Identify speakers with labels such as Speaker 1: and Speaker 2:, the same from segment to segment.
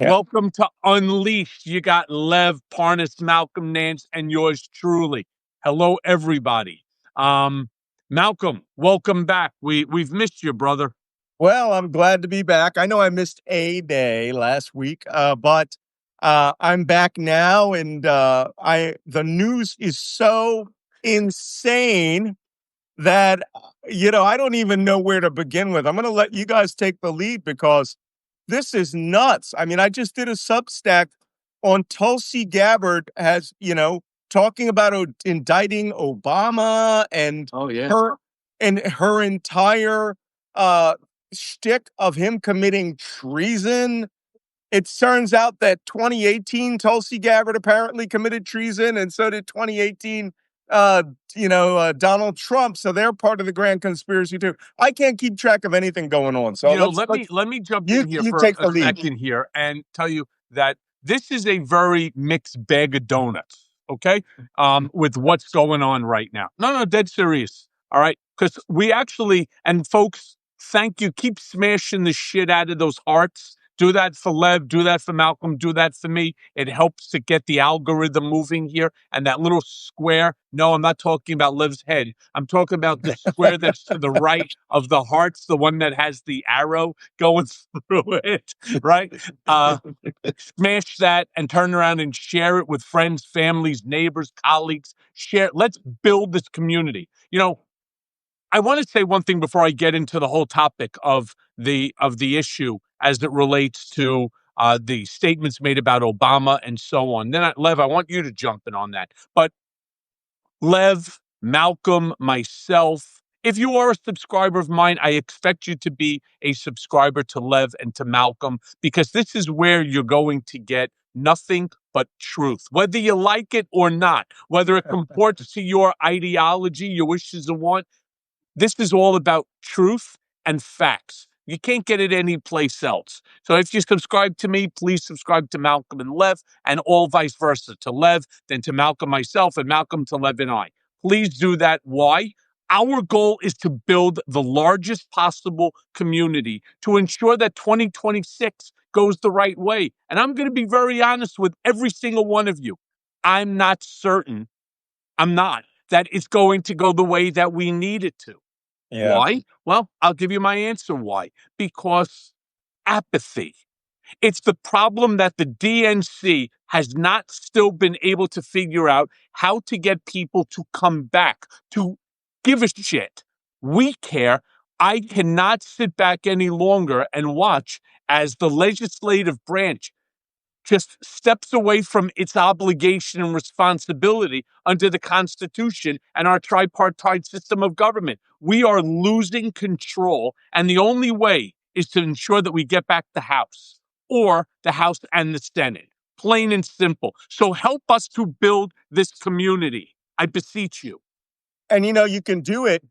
Speaker 1: Yeah.
Speaker 2: Welcome to Unleashed. You got Lev, Parnas, Malcolm, Nance, and yours truly. Hello, everybody. Malcolm, welcome back. We've missed you, brother.
Speaker 1: Well, I'm glad to be back. I know I missed a day last week, but I'm back now, and the news is so insane that I don't even know where to begin with. I'm going to let you guys take the lead because this is nuts. I mean, I just did a Substack on Tulsi Gabbard as talking about indicting Obama and her entire shtick of him committing treason. It turns out that 2018 Tulsi Gabbard apparently committed treason, and so did 2018 Donald Trump. So they're part of the grand conspiracy too. I can't keep track of anything going on. So
Speaker 2: let me jump
Speaker 1: you
Speaker 2: in here
Speaker 1: you
Speaker 2: for
Speaker 1: take
Speaker 2: a
Speaker 1: the lead.
Speaker 2: second here and tell you that this is a very mixed bag of donuts. Okay, with what's going on right now. No, dead serious. All right, because we actually, and folks, thank you. Keep smashing the shit out of those hearts. Do that for Lev, do that for Malcolm, do that for me. It helps to get the algorithm moving here. And that little square, no, I'm not talking about Lev's head. I'm talking about the square that's to the right of the hearts, the one that has the arrow going through it, right? Smash that and turn around and share it with friends, families, neighbors, colleagues. Share. Let's build this community. I want to say one thing before I get into the whole topic of the issue as it relates to the statements made about Obama and so on. Then, Lev, I want you to jump in on that. But Lev, Malcolm, myself, if you are a subscriber of mine, I expect you to be a subscriber to Lev and to Malcolm, because this is where you're going to get nothing but truth, whether you like it or not, whether it comports to your ideology, your wishes and wants. This is all about truth and facts. You can't get it anyplace else. So if you subscribe to me, please subscribe to Malcolm and Lev, and all vice versa, to Lev, then to Malcolm myself, and Malcolm to Lev and I. Please do that. Why? Our goal is to build the largest possible community to ensure that 2026 goes the right way. And I'm going to be very honest with every single one of you. I'm not certain. I'm not that it's going to go the way that we need it to.
Speaker 1: Yeah.
Speaker 2: Why? Well, I'll give you my answer why. Because apathy. It's the problem that the DNC has not still been able to figure out how to get people to come back, to give a shit. We care. I cannot sit back any longer and watch as the legislative branch just steps away from its obligation and responsibility under the Constitution and our tripartite system of government. We are losing control, and the only way is to ensure that we get back the House, or the House and the Senate. Plain and simple. So help us to build this community. I beseech you.
Speaker 1: And you can do it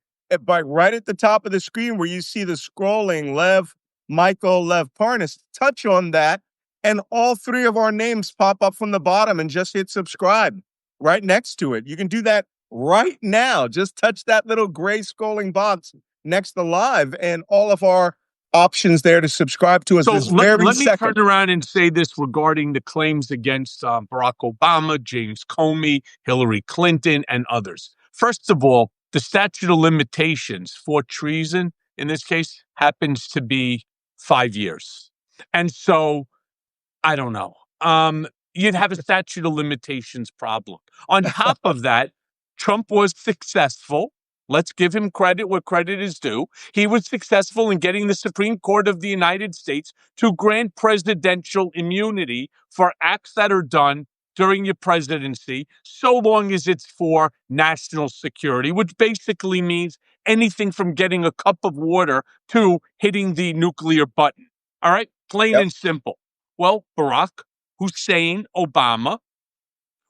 Speaker 1: by right at the top of the screen where you see the scrolling Lev, Michael, Lev, Parnas. Touch on that, and all three of our names pop up from the bottom, and just hit subscribe right next to it. You can do that right now. Just touch that little gray scrolling box next to live, and all of our options there to subscribe to us.
Speaker 2: So let me
Speaker 1: second.
Speaker 2: turn around and say this regarding the claims against Barack Obama, James Comey, Hillary Clinton, and others. First of all, the statute of limitations for treason in this case happens to be 5 years. And so, I don't know. You'd have a statute of limitations problem. On top of that, Trump was successful. Let's give him credit where credit is due. He was successful in getting the Supreme Court of the United States to grant presidential immunity for acts that are done during your presidency, so long as it's for national security, which basically means anything from getting a cup of water to hitting the nuclear button. All right? Plain and simple. Well, Barack Hussein Obama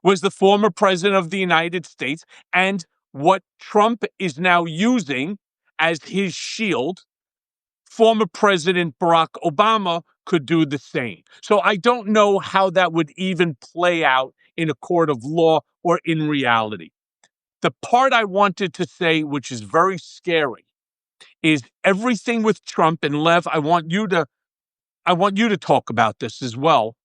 Speaker 2: was the former president of the United States, and what Trump is now using as his shield, former President Barack Obama could do the same. So I don't know how that would even play out in a court of law or in reality. The part I wanted to say, which is very scary, is everything with Trump, and Lev, I want you to I want you to talk about this as well.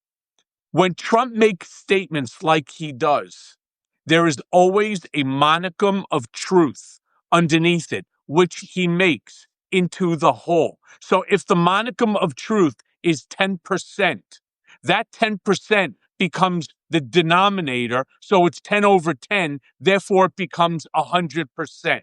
Speaker 2: When Trump makes statements like he does, there is always a monicum of truth underneath it, which he makes into the whole. So if the monicum of truth is 10%, that 10% becomes the denominator. So it's 10 over 10. Therefore, it becomes 100%.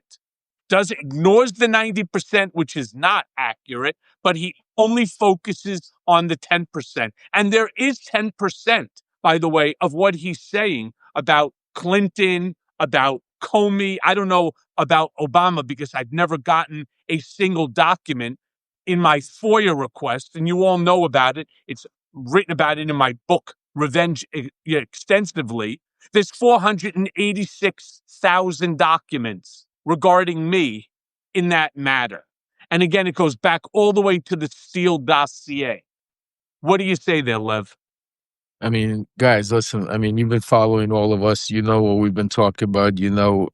Speaker 2: Ignores the 90%, which is not accurate, but he only focuses on the 10%. And there is 10%, by the way, of what he's saying about Clinton, about Comey. I don't know about Obama because I've never gotten a single document in my FOIA request, and you all know about it. It's written about it in my book, Revenge, extensively. There's 486,000 documents regarding me in that matter. And again, it goes back all the way to the Steele dossier. What do you say there, Lev?
Speaker 3: I mean, guys, listen, I mean, you've been following all of us. You know what we've been talking about. You know,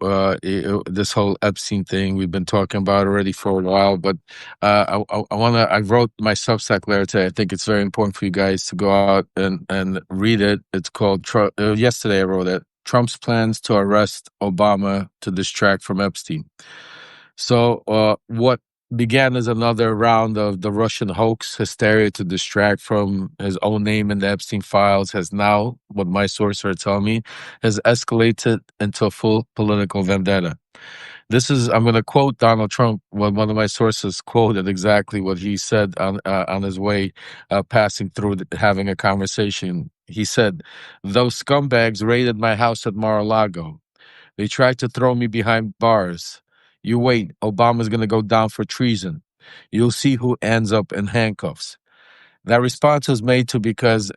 Speaker 3: this whole Epstein thing we've been talking about already for a while. But I wrote my Substack letter today. I think it's very important for you guys to go out and read it. It's called, yesterday I wrote it, Trump's Plans to Arrest Obama to Distract from Epstein. So what began as another round of the Russian hoax hysteria to distract from his own name in the Epstein files has now, what my sources are telling me, has escalated into a full political vendetta. I'm going to quote Donald Trump. Well, one of my sources quoted exactly what he said on his way passing through, having a conversation. He said, "Those scumbags raided my house at Mar-a-Lago. They tried to throw me behind bars. You wait, Obama's going to go down for treason. You'll see who ends up in handcuffs." That response was made to because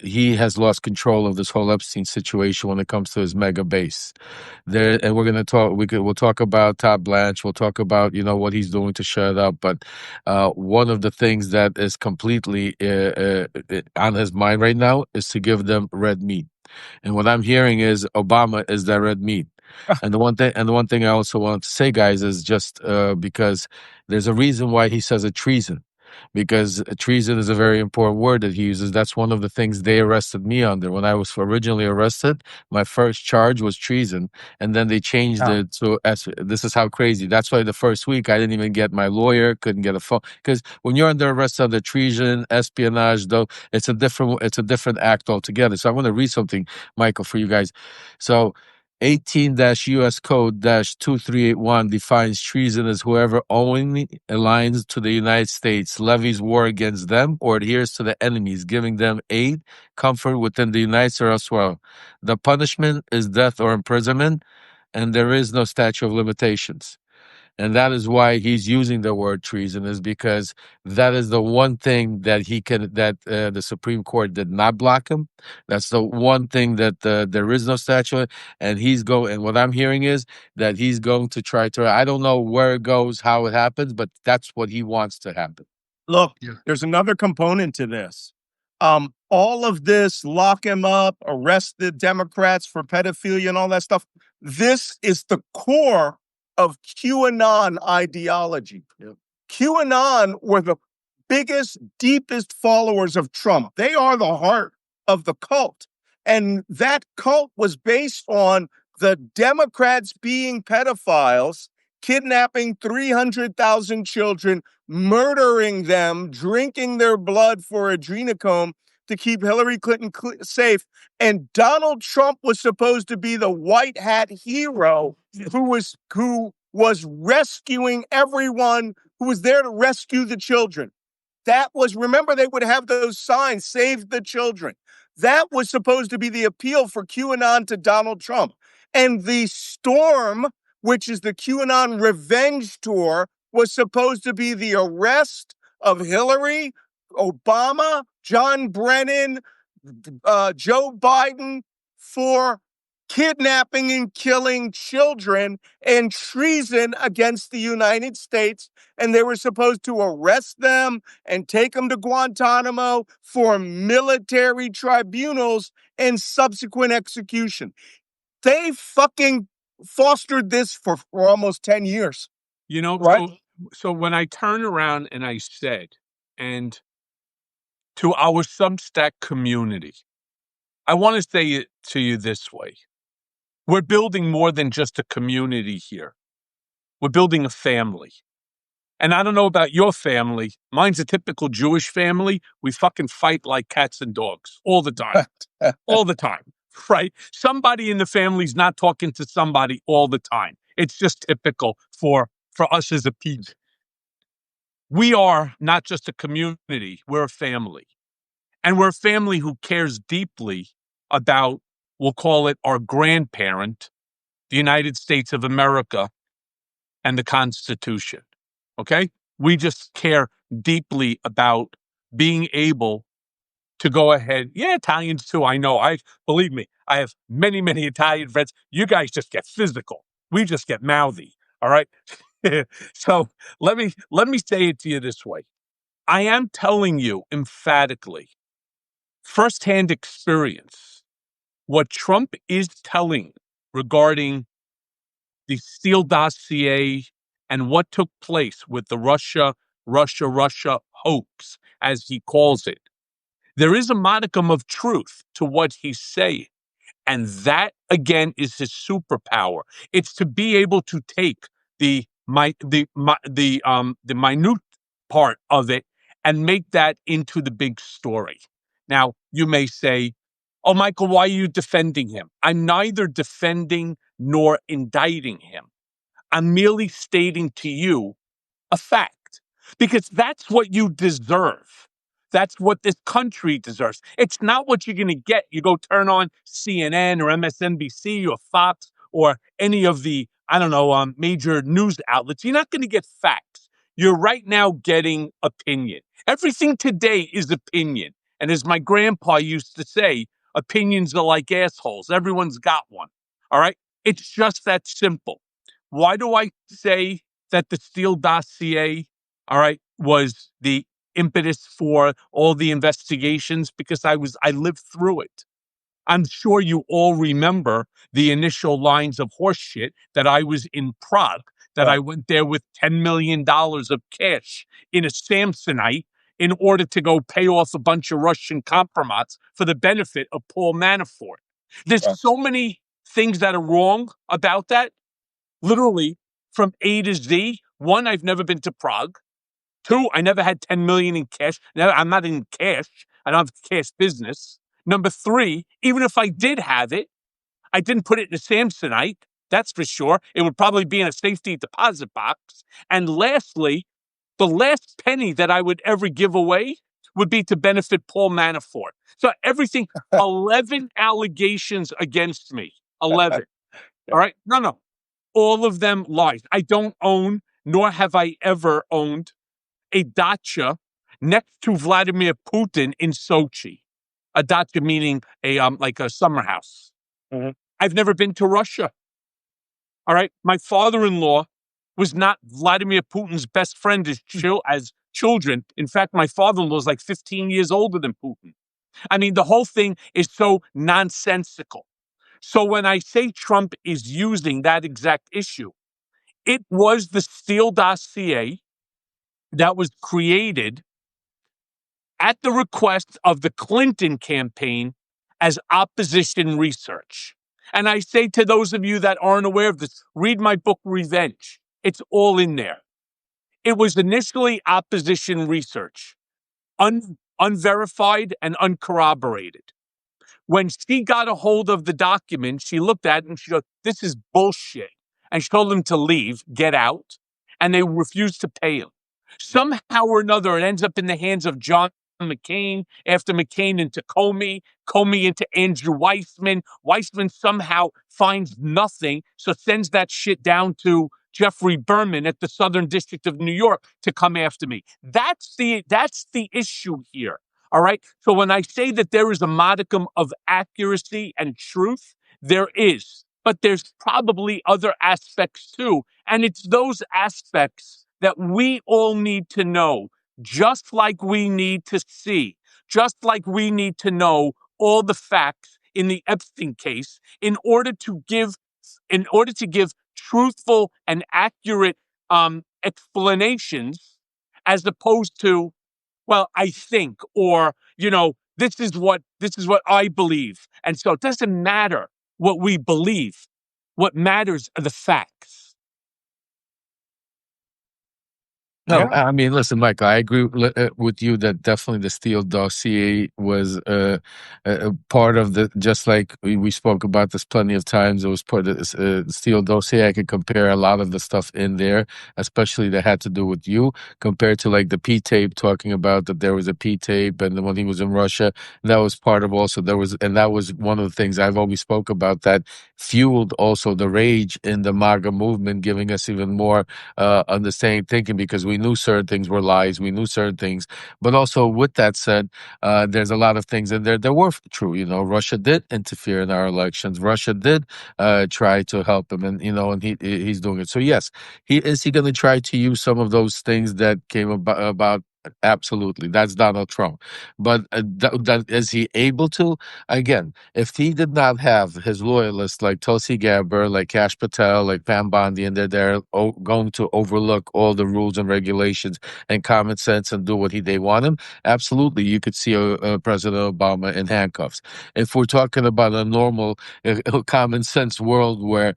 Speaker 3: he has lost control of this whole Epstein situation when it comes to his mega base. There, and we're going to talk. We'll talk about Todd Blanche. We'll talk about what he's doing to shut up. But one of the things that is completely on his mind right now is to give them red meat. And what I'm hearing is Obama is that red meat. And the one thing I also want to say, guys, is just because there's a reason why he says a treason, because treason is a very important word that he uses. That's one of the things they arrested me under. When I was originally arrested, my first charge was treason, and then they changed it to this is how crazy. That's why the first week I didn't even get my lawyer, couldn't get a phone, because when you're under arrest under treason, espionage, though, it's a different act altogether. So I want to read something, Michael, for you guys. So 18-US Code-2381 defines treason as whoever only aligns to the United States, levies war against them, or adheres to the enemies, giving them aid, comfort within the United States or elsewhere. The punishment is death or imprisonment, and there is no statute of limitations. And that is why he's using the word treason, is because that is the one thing that the Supreme Court did not block him. That's the one thing that there is no statute. And and what I'm hearing is that he's going to try to, I don't know where it goes, how it happens, but that's what he wants to happen.
Speaker 1: Look, there's another component to this. All of this, lock him up, arrest the Democrats for pedophilia and all that stuff. This is the core of QAnon ideology. Yep. QAnon were the biggest, deepest followers of Trump. They are the heart of the cult. And that cult was based on the Democrats being pedophiles, kidnapping 300,000 children, murdering them, drinking their blood for adrenochrome to keep Hillary Clinton safe. And Donald Trump was supposed to be the white hat hero who was rescuing everyone, who was there to rescue the children. Remember, they would have those signs, save the children. That was supposed to be the appeal for QAnon to Donald Trump. And the Storm, which is the QAnon revenge tour, was supposed to be the arrest of Hillary, Obama, John Brennan, Joe Biden for kidnapping and killing children and treason against the United States. And they were supposed to arrest them and take them to Guantanamo for military tribunals and subsequent execution. They fucking fostered this for almost 10 years.
Speaker 2: Right? So when I turn around and I said, and to our Substack community, I want to say it to you this way. We're building more than just a community here. We're building a family. And I don't know about your family. Mine's a typical Jewish family. We fucking fight like cats and dogs all the time. All the time, right? Somebody in the family's not talking to somebody all the time. It's just typical for us as a people. We are not just a community, we're a family. And we're a family who cares deeply about, we'll call it our grandparent, the United States of America, and the Constitution. Okay? We just care deeply about being able to go ahead. Yeah, Italians too. I know. Believe me, I have many, many Italian friends. You guys just get physical. We just get mouthy. All right. So let me say it to you this way. I am telling you emphatically, firsthand experience, what Trump is telling regarding the Steele dossier and what took place with the Russia hoax, as he calls it. There is a modicum of truth to what he's saying. And that, again, is his superpower. It's to be able to take the minute part of it and make that into the big story. Now, you may say, oh, Michael, why are you defending him? I'm neither defending nor indicting him. I'm merely stating to you a fact, because that's what you deserve. That's what this country deserves. It's not what you're going to get. You go turn on CNN or MSNBC or Fox or any of the, major news outlets. You're not going to get facts. You're right now getting opinion. Everything today is opinion. And as my grandpa used to say, opinions are like assholes. Everyone's got one. All right? It's just that simple. Why do I say that the Steele dossier, all right, was the impetus for all the investigations? Because I lived through it. I'm sure you all remember the initial lines of horseshit that I was in Prague, that I went there with $10 million of cash in a Samsonite in order to go pay off a bunch of Russian compromats for the benefit of Paul Manafort. There's so many things that are wrong about that. Literally from A to Z. One, I've never been to Prague. Two, I never had 10 million in cash. I'm not in cash. I don't have cash business. Number three, even if I did have it, I didn't put it in a Samsonite. That's for sure. It would probably be in a safety deposit box. And lastly, the last penny that I would ever give away would be to benefit Paul Manafort. So everything, 11 allegations against me. 11. All right? No. All of them lies. I don't own, nor have I ever owned, a dacha next to Vladimir Putin in Sochi. A dacha meaning like a summer house. Mm-hmm. I've never been to Russia. All right. My father-in-law was not Vladimir Putin's best friend as children. In fact, my father-in-law is like 15 years older than Putin. I mean, the whole thing is so nonsensical. So when I say Trump is using that exact issue, it was the Steele dossier that was created at the request of the Clinton campaign as opposition research. And I say to those of you that aren't aware of this, read my book, Revenge. It's all in there. It was initially opposition research, unverified and uncorroborated. When she got a hold of the document, she looked at it and she goes, this is bullshit. And she told them to leave, get out, and they refused to pay him. Somehow or another, it ends up in the hands of John McCain, after McCain into Comey into Andrew Weissman. Weissman somehow finds nothing, so sends that shit down to Jeffrey Berman at the Southern District of New York to come after me. That's the issue here. All right. So when I say that there is a modicum of accuracy and truth, there is, but there's probably other aspects too. And it's those aspects that we all need to know, just like we need to see, just like we need to know all the facts in the Epstein case in order to give truthful and accurate explanations, as opposed to well, I think, or, this is what I believe. And so it doesn't matter what we believe. What matters are the facts.
Speaker 3: No,
Speaker 1: Yeah.
Speaker 3: I mean, listen, Mike, I agree with you that definitely the Steele dossier was a part of the, just like we spoke about this plenty of times, it was part of this Steele dossier. I could compare a lot of the stuff in there, especially that had to do with you, compared to like the P tape, talking about that there was a P tape, and when he was in Russia, that was part of also, there was, and that was one of the things I've always spoke about that fueled also the rage in the MAGA movement, giving us even more understanding, thinking, because we knew certain things were lies, we knew certain things. But also, with that said, there's a lot of things in there that were true. Russia did interfere in our elections. Russia did try to help him, and and he's doing it. So yes, he going to try to use some of those things that came about. Absolutely, that's Donald Trump. But is he able to? Again, if he did not have his loyalists like Tulsi Gabbard, like Kash Patel, like Pam Bondi, and they're going to overlook all the rules and regulations and common sense and do what they want him, absolutely, you could see President Obama in handcuffs. If we're talking about a normal, common sense world where,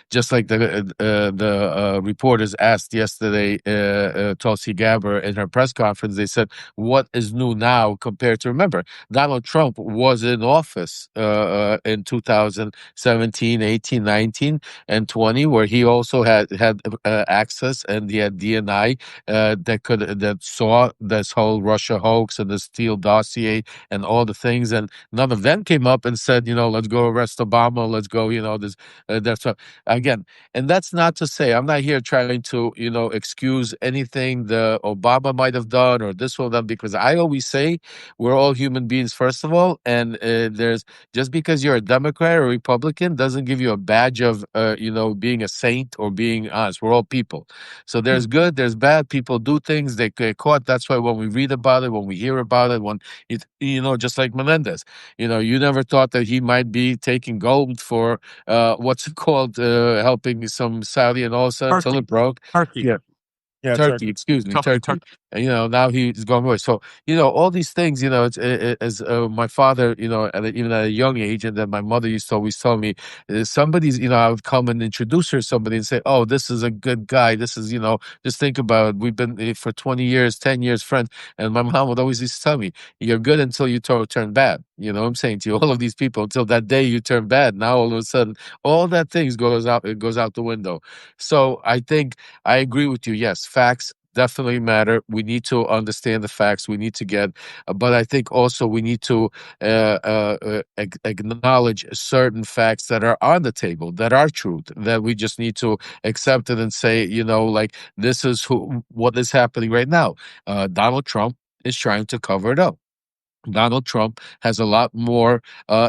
Speaker 3: just like the reporters asked yesterday, Tulsi Gabbard in her press conference, they said, what is new now compared to, remember, Donald Trump was in office in 2017, 18, 19, and 20, where he also had access, and he had DNI that saw this whole Russia hoax and the Steele dossier and all the things, and none of them came up and said, let's go arrest Obama, let's go, this, that's what, again, and that's not to say, I'm not here trying to, excuse anything the Obama might have done or this one done, because I always say we're all human beings, first of all, and there's, just because you're a Democrat or Republican doesn't give you a badge of, being a saint or being honest. We're all people. So there's good, there's bad. People do things, they get caught. That's why when we read about it, when we hear about it, when just like Menendez, you never thought that he might be taking gold for what's it called, helping some Saudi, and all of a sudden until
Speaker 2: Turkey.
Speaker 3: it broke.
Speaker 2: Turkey.
Speaker 3: Yeah.
Speaker 1: Yeah.
Speaker 3: Turkey, excuse me, Turkey.
Speaker 2: Turkey.
Speaker 3: And, now he's going away. So, all these things, as my father, even at a young age, and then my mother used to always tell me, somebody's, I would come and introduce her to somebody and say, oh, this is a good guy. This is, just think about it. We've been for 20 years, 10 years friends. And my mom would always used to tell me, you're good until you turn bad. You know what I'm saying to you? All of these people, until that day you turn bad. Now, all of a sudden, all that things it goes out the window. So I think I agree with you. Yes, facts definitely matter. We need to understand the facts. We need to get, but I think also we need to acknowledge certain facts that are on the table, that are truth, that we just need to accept it and say, like, this is what is happening right now. Donald Trump is trying to cover it up. Donald Trump has a lot more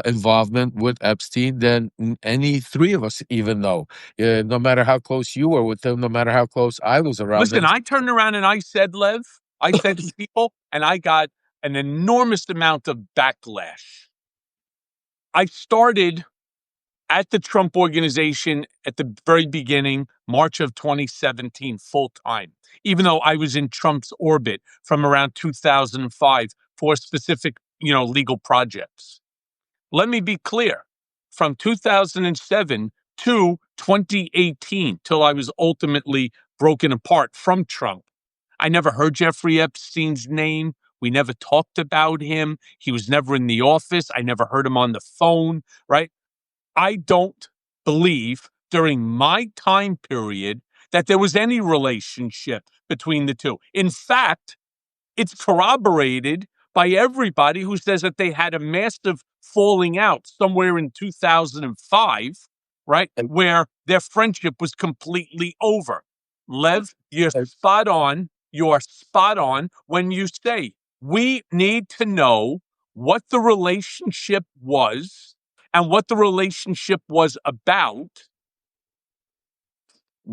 Speaker 3: involvement with Epstein than any three of us even know. No matter how close you were with him, no matter how close I was around
Speaker 2: Listen,
Speaker 3: him.
Speaker 2: I turned around and I said, Lev, I said to people, and I got an enormous amount of backlash. I started at the Trump organization at the very beginning, March of 2017, full time, even though I was in Trump's orbit from around 2005 for specific, legal projects. Let me be clear. From 2007 to 2018, till I was ultimately broken apart from Trump, I never heard Jeffrey Epstein's name. We never talked about him. He was never in the office. I never heard him on the phone, right? I don't believe during my time period that there was any relationship between the two. In fact, it's corroborated by everybody who says that they had a massive falling out somewhere in 2005, right? Where their friendship was completely over. Lev, you're spot on. You are spot on when you say we need to know what the relationship was and what the relationship was about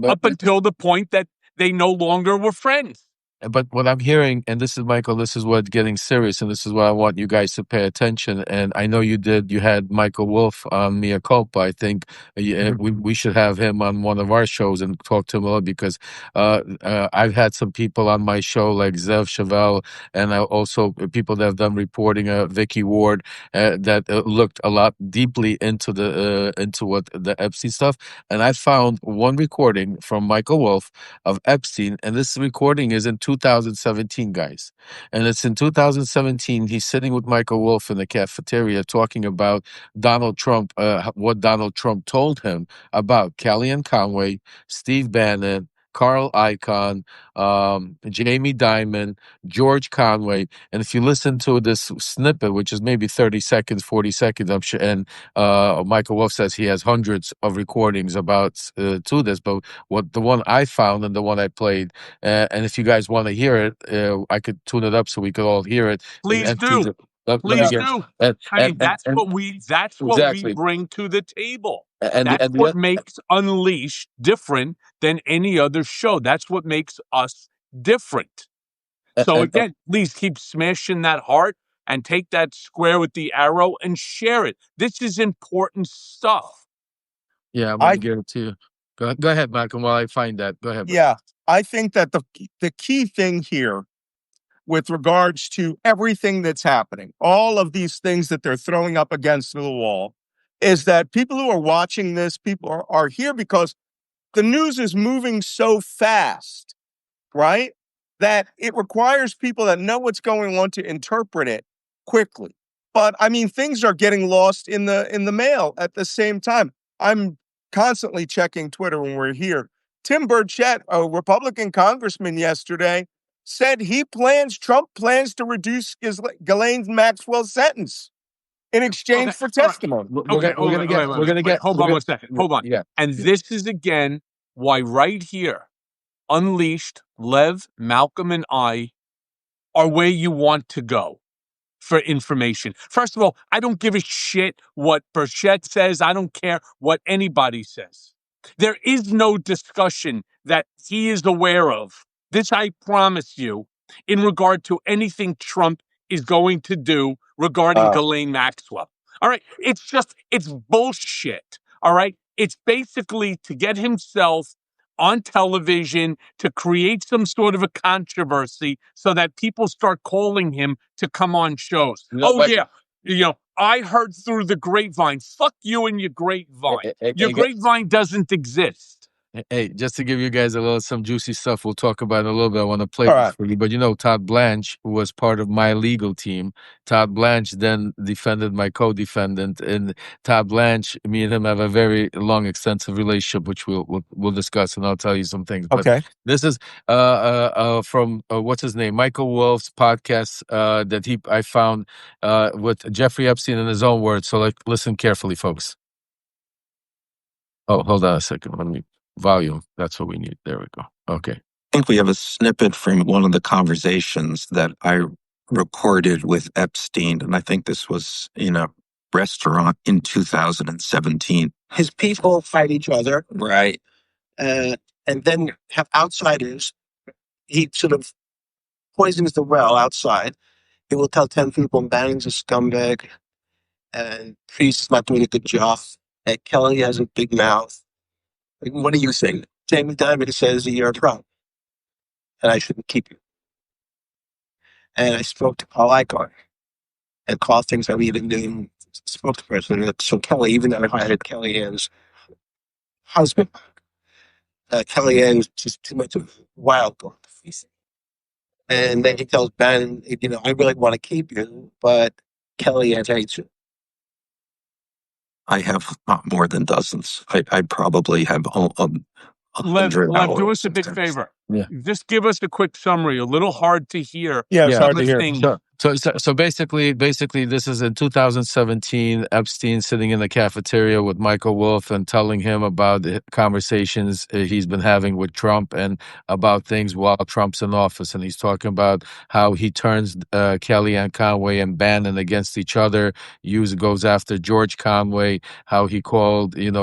Speaker 2: up until the point that they no longer were friends.
Speaker 3: But what I'm hearing, and this is Michael, this is what's getting serious, and this is why I want you guys to pay attention. And I know you had Michael Wolff on Mea Culpa. I think we should have him on one of our shows and talk to him a little, because I've had some people on my show like Zev Chevelle, and also people that have done reporting, Vicky Ward, that looked a lot deeply into what the Epstein stuff. And I found one recording from Michael Wolff of Epstein, and this recording is in 2017, guys. And it's in 2017. He's sitting with Michael Wolff in the cafeteria talking about Donald Trump, what Donald Trump told him about Kellyanne Conway, Steve Bannon, Carl Icahn, Jamie Dimon, George Conway. And if you listen to this snippet, which is maybe 30 seconds, 40 seconds, I'm sure, and Michael Wolff says he has hundreds of recordings about to this, but what the one I found and the one I played, and if you guys want to hear it, I could tune it up so we could all hear it.
Speaker 2: Please do. Please do. That's what we bring to the table. That's what makes Unleashed different than any other show. That's what makes us different. So again, please keep smashing that heart and take that square with the arrow and share it. This is important stuff.
Speaker 3: Yeah, I'm going to give it to you. Go ahead, Malcolm, while I find that. Go ahead.
Speaker 1: Yeah, I think that the key thing here with regards to everything that's happening, all of these things that they're throwing up against the wall, is that people who are watching this, people are here because the news is moving so fast, right? That it requires people that know what's going on to interpret it quickly. But I mean, things are getting lost in the mail at the same time. I'm constantly checking Twitter when we're here. Tim Burchett, a Republican congressman yesterday, said Trump plans to reduce Ghislaine Maxwell's sentence in exchange for testimony.
Speaker 2: Hold on one second. Hold on. Yeah. And this is again why right here, Unleashed, Lev, Malcolm, and I are where you want to go for information. First of all, I don't give a shit what Burchett says. I don't care what anybody says. There is no discussion that he is aware of. This I promise you, in regard to anything Trump is going to do regarding Ghislaine Maxwell. All right. It's bullshit. All right. It's basically to get himself on television to create some sort of a controversy so that people start calling him to come on shows. I heard through the grapevine. Fuck you and your grapevine. Your grapevine doesn't exist.
Speaker 3: Hey, just to give you guys some juicy stuff, we'll talk about it a little bit. I want to play this for you. But Todd Blanche, who was part of my legal team, Todd Blanche then defended my co-defendant. And Todd Blanche, me and him have a very long, extensive relationship, which we'll discuss, and I'll tell you some things. But this is from what's his name, Michael Wolff's podcast that I found with Jeffrey Epstein in his own words. So listen carefully, folks. Oh, hold on a second. Let me. Volume. That's what we need. There we go. Okay.
Speaker 4: I think we have a snippet from one of the conversations that I recorded with Epstein, and I think this was in a restaurant in 2017. His people fight each other, right? And then have outsiders. He sort of poisons the well outside. He will tell 10 people Bannon's a scumbag, and Priest's not doing a good job, and Kelly has a big mouth. What do you think? Jamie Dimon says you're a problem, and I shouldn't keep you. And I spoke to Paul Icahn, and Paul thinks I'm even doing spokesperson. So Kelly, even though I hired Kellyanne's husband, Kellyanne's just too much of a wild card. And then he tells Bannon, I really want to keep you, but Kellyanne hates you. I have not more than dozens. I probably have 100
Speaker 2: Lev, do us a big favor.
Speaker 3: Yeah.
Speaker 2: Just give us a quick summary. A little hard to hear.
Speaker 1: Yeah, it's hard to hear.
Speaker 3: Sure. So basically, this is in 2017. Epstein sitting in the cafeteria with Michael Wolff and telling him about the conversations he's been having with Trump and about things while Trump's in office, and he's talking about how he turns Kellyanne Conway and Bannon against each other. Goes after George Conway. How he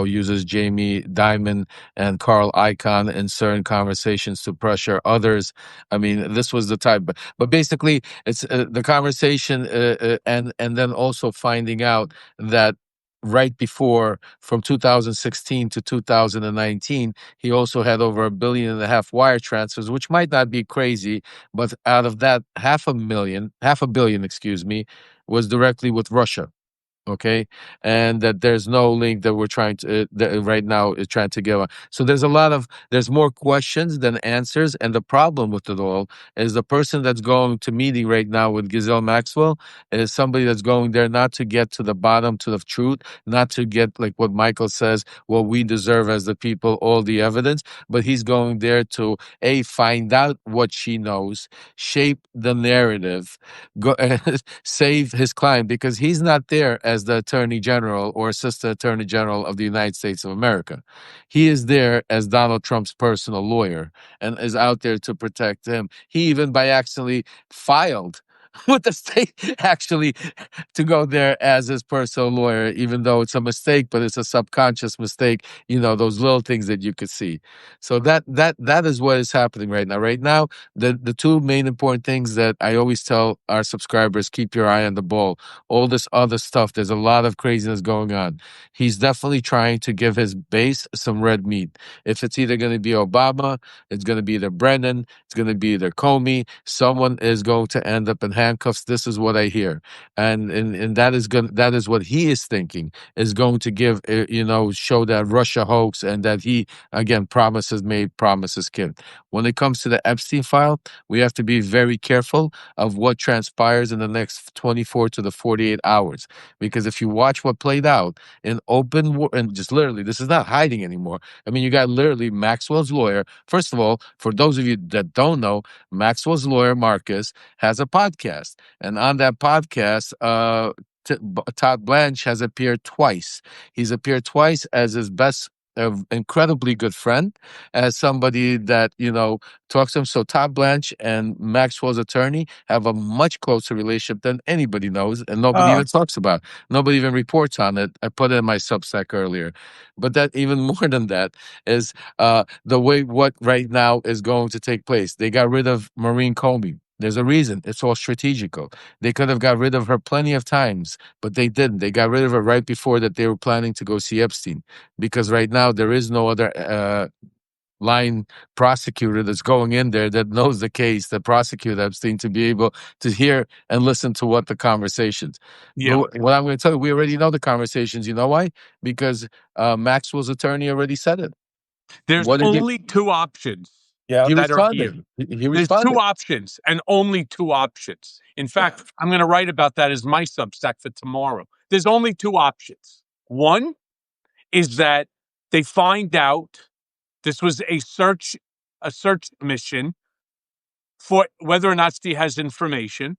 Speaker 3: uses Jamie Dimon and Carl Icahn in certain conversations to pressure others. I mean, this was the type, but basically. It's the conversation, and then also finding out that right before, from 2016 to 2019, he also had over $1.5 billion wire transfers, which might not be crazy, but out of that, $500 million, excuse me, was directly with Russia. Okay, and that there's no link that we're trying to that right now is trying to give. So there's more questions than answers, and the problem with it all is the person that's going to meeting right now with Ghislaine Maxwell is somebody that's going there not to get to the bottom to the truth, not to get, like what Michael says, what we deserve as the people, all the evidence, but he's going there to find out what she knows, shape the narrative, go save his client, because he's not there as the attorney general or assistant attorney general of the United States of America. He is there as Donald Trump's personal lawyer and is out there to protect him. He even by accidentally filed with the state actually to go there as his personal lawyer, even though it's a mistake, but it's a subconscious mistake, those little things that you could see. So that is what is happening right now. Right now, the two main important things that I always tell our subscribers: keep your eye on the ball. All this other stuff, there's a lot of craziness going on. He's definitely trying to give his base some red meat. If it's either going to be Obama, it's going to be either Brennan, it's going to be either Comey, someone is going to end up in handcuffs. This is what I hear. And that is what he is thinking is going to give, show that Russia hoax, and that he, again, promises made, promises kept. When it comes to the Epstein file, we have to be very careful of what transpires in the next 24 to the 48 hours. Because if you watch what played out in and just literally, this is not hiding anymore. I mean, you got literally Maxwell's lawyer. First of all, for those of you that don't know, Maxwell's lawyer, Marcus, has a podcast. And on that podcast, Todd Blanche has appeared twice. He's appeared twice as his best, incredibly good friend, as somebody that talks to him. So Todd Blanche and Maxwell's attorney have a much closer relationship than anybody knows, and nobody even talks about. Nobody even reports on it. I put it in my Substack earlier, but that even more than that is the way what right now is going to take place. They got rid of Maureen Comey. There's a reason. It's all strategical. They could have got rid of her plenty of times, but they didn't. They got rid of her right before that they were planning to go see Epstein, because right now there is no other line prosecutor that's going in there that knows the case that prosecute Epstein to be able to hear and listen to what the conversations.
Speaker 2: Yeah.
Speaker 3: What I'm going to tell you, we already know the conversations. You know why? Because Maxwell's attorney already said it.
Speaker 2: There's only two options.
Speaker 1: Yeah,
Speaker 3: He
Speaker 2: that are
Speaker 3: responded.
Speaker 2: here.
Speaker 3: He
Speaker 2: There's
Speaker 3: responded.
Speaker 2: two options and only two options. In fact, I'm going to write about that as my Substack for tomorrow. There's only two options. One is that they find out this was a search mission for whether or not she has information.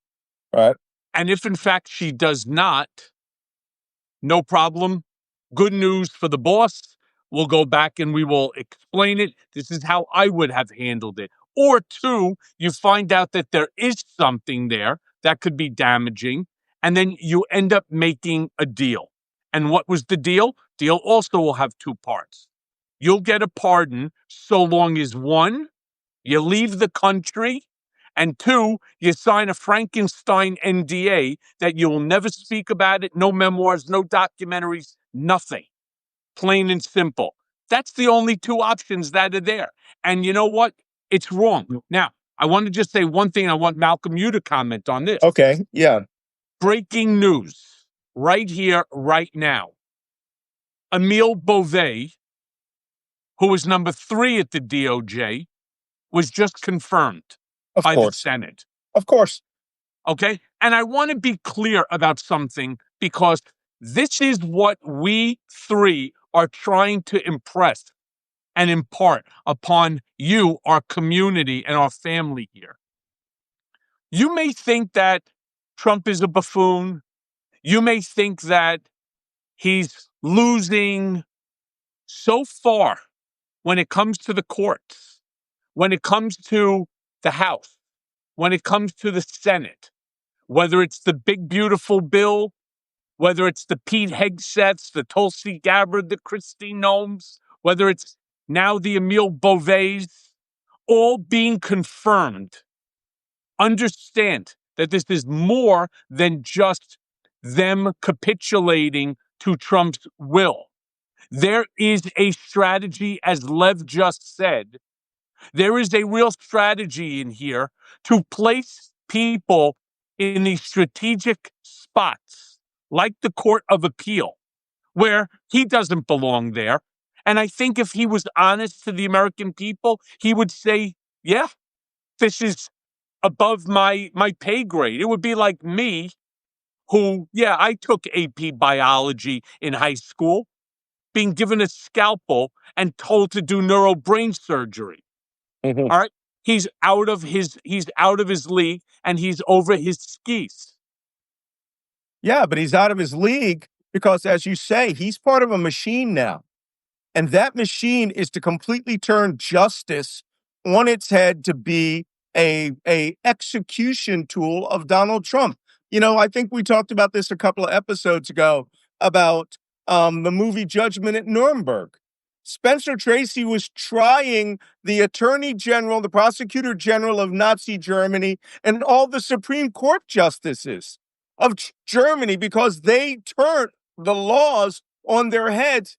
Speaker 1: right.
Speaker 2: And if in fact she does not, no problem. Good news for the boss. We'll go back and we will explain it. This is how I would have handled it. Or two, you find out that there is something there that could be damaging, and then you end up making a deal. And what was the deal? Deal also will have two parts. You'll get a pardon so long as one, you leave the country, and two, you sign a Frankenstein NDA that you will never speak about it, no memoirs, no documentaries, nothing. Plain and simple. That's the only two options that are there. And you know what? It's wrong. Now, I want to just say one thing. I want Malcolm, you to comment on this.
Speaker 1: Okay. Yeah.
Speaker 2: Breaking news right here, right now. Emile Beauvais, who is number 3 at the DOJ, was just confirmed
Speaker 1: Of
Speaker 2: by the
Speaker 1: course.
Speaker 2: Senate.
Speaker 1: Of course.
Speaker 2: Okay? And I want to be clear about something, because this is what we three are trying to impress and impart upon you, our community, and our family here. You may think that Trump is a buffoon. You may think that he's losing so far when it comes to the courts, when it comes to the House, when it comes to the Senate, whether it's the big, beautiful bill, whether it's the Pete Hegseths, the Tulsi Gabbard, the Kristi Noems, whether it's now the Emile Beauvais, all being confirmed. Understand that this is more than just them capitulating to Trump's will. There is a strategy, as Lev just said. There is a real strategy in here to place people in these strategic spots, like the Court of Appeal, where he doesn't belong there. And I think if he was honest to the American people, he would say, yeah, this is above my pay grade. It would be like me, who, yeah, I took AP biology in high school, being given a scalpel and told to do neurobrain surgery.
Speaker 1: Mhm.
Speaker 2: All right. He's out of his league, and he's over his skis.
Speaker 1: Yeah, but he's out of his league because, as you say, he's part of a machine now. And that machine is to completely turn justice on its head to be a execution tool of Donald Trump. You know, I think we talked about this a couple of episodes ago about the movie Judgment at Nuremberg. Spencer Tracy was trying the attorney general, the prosecutor general of Nazi Germany, and all the Supreme Court justices of Germany because they turned the laws on their heads.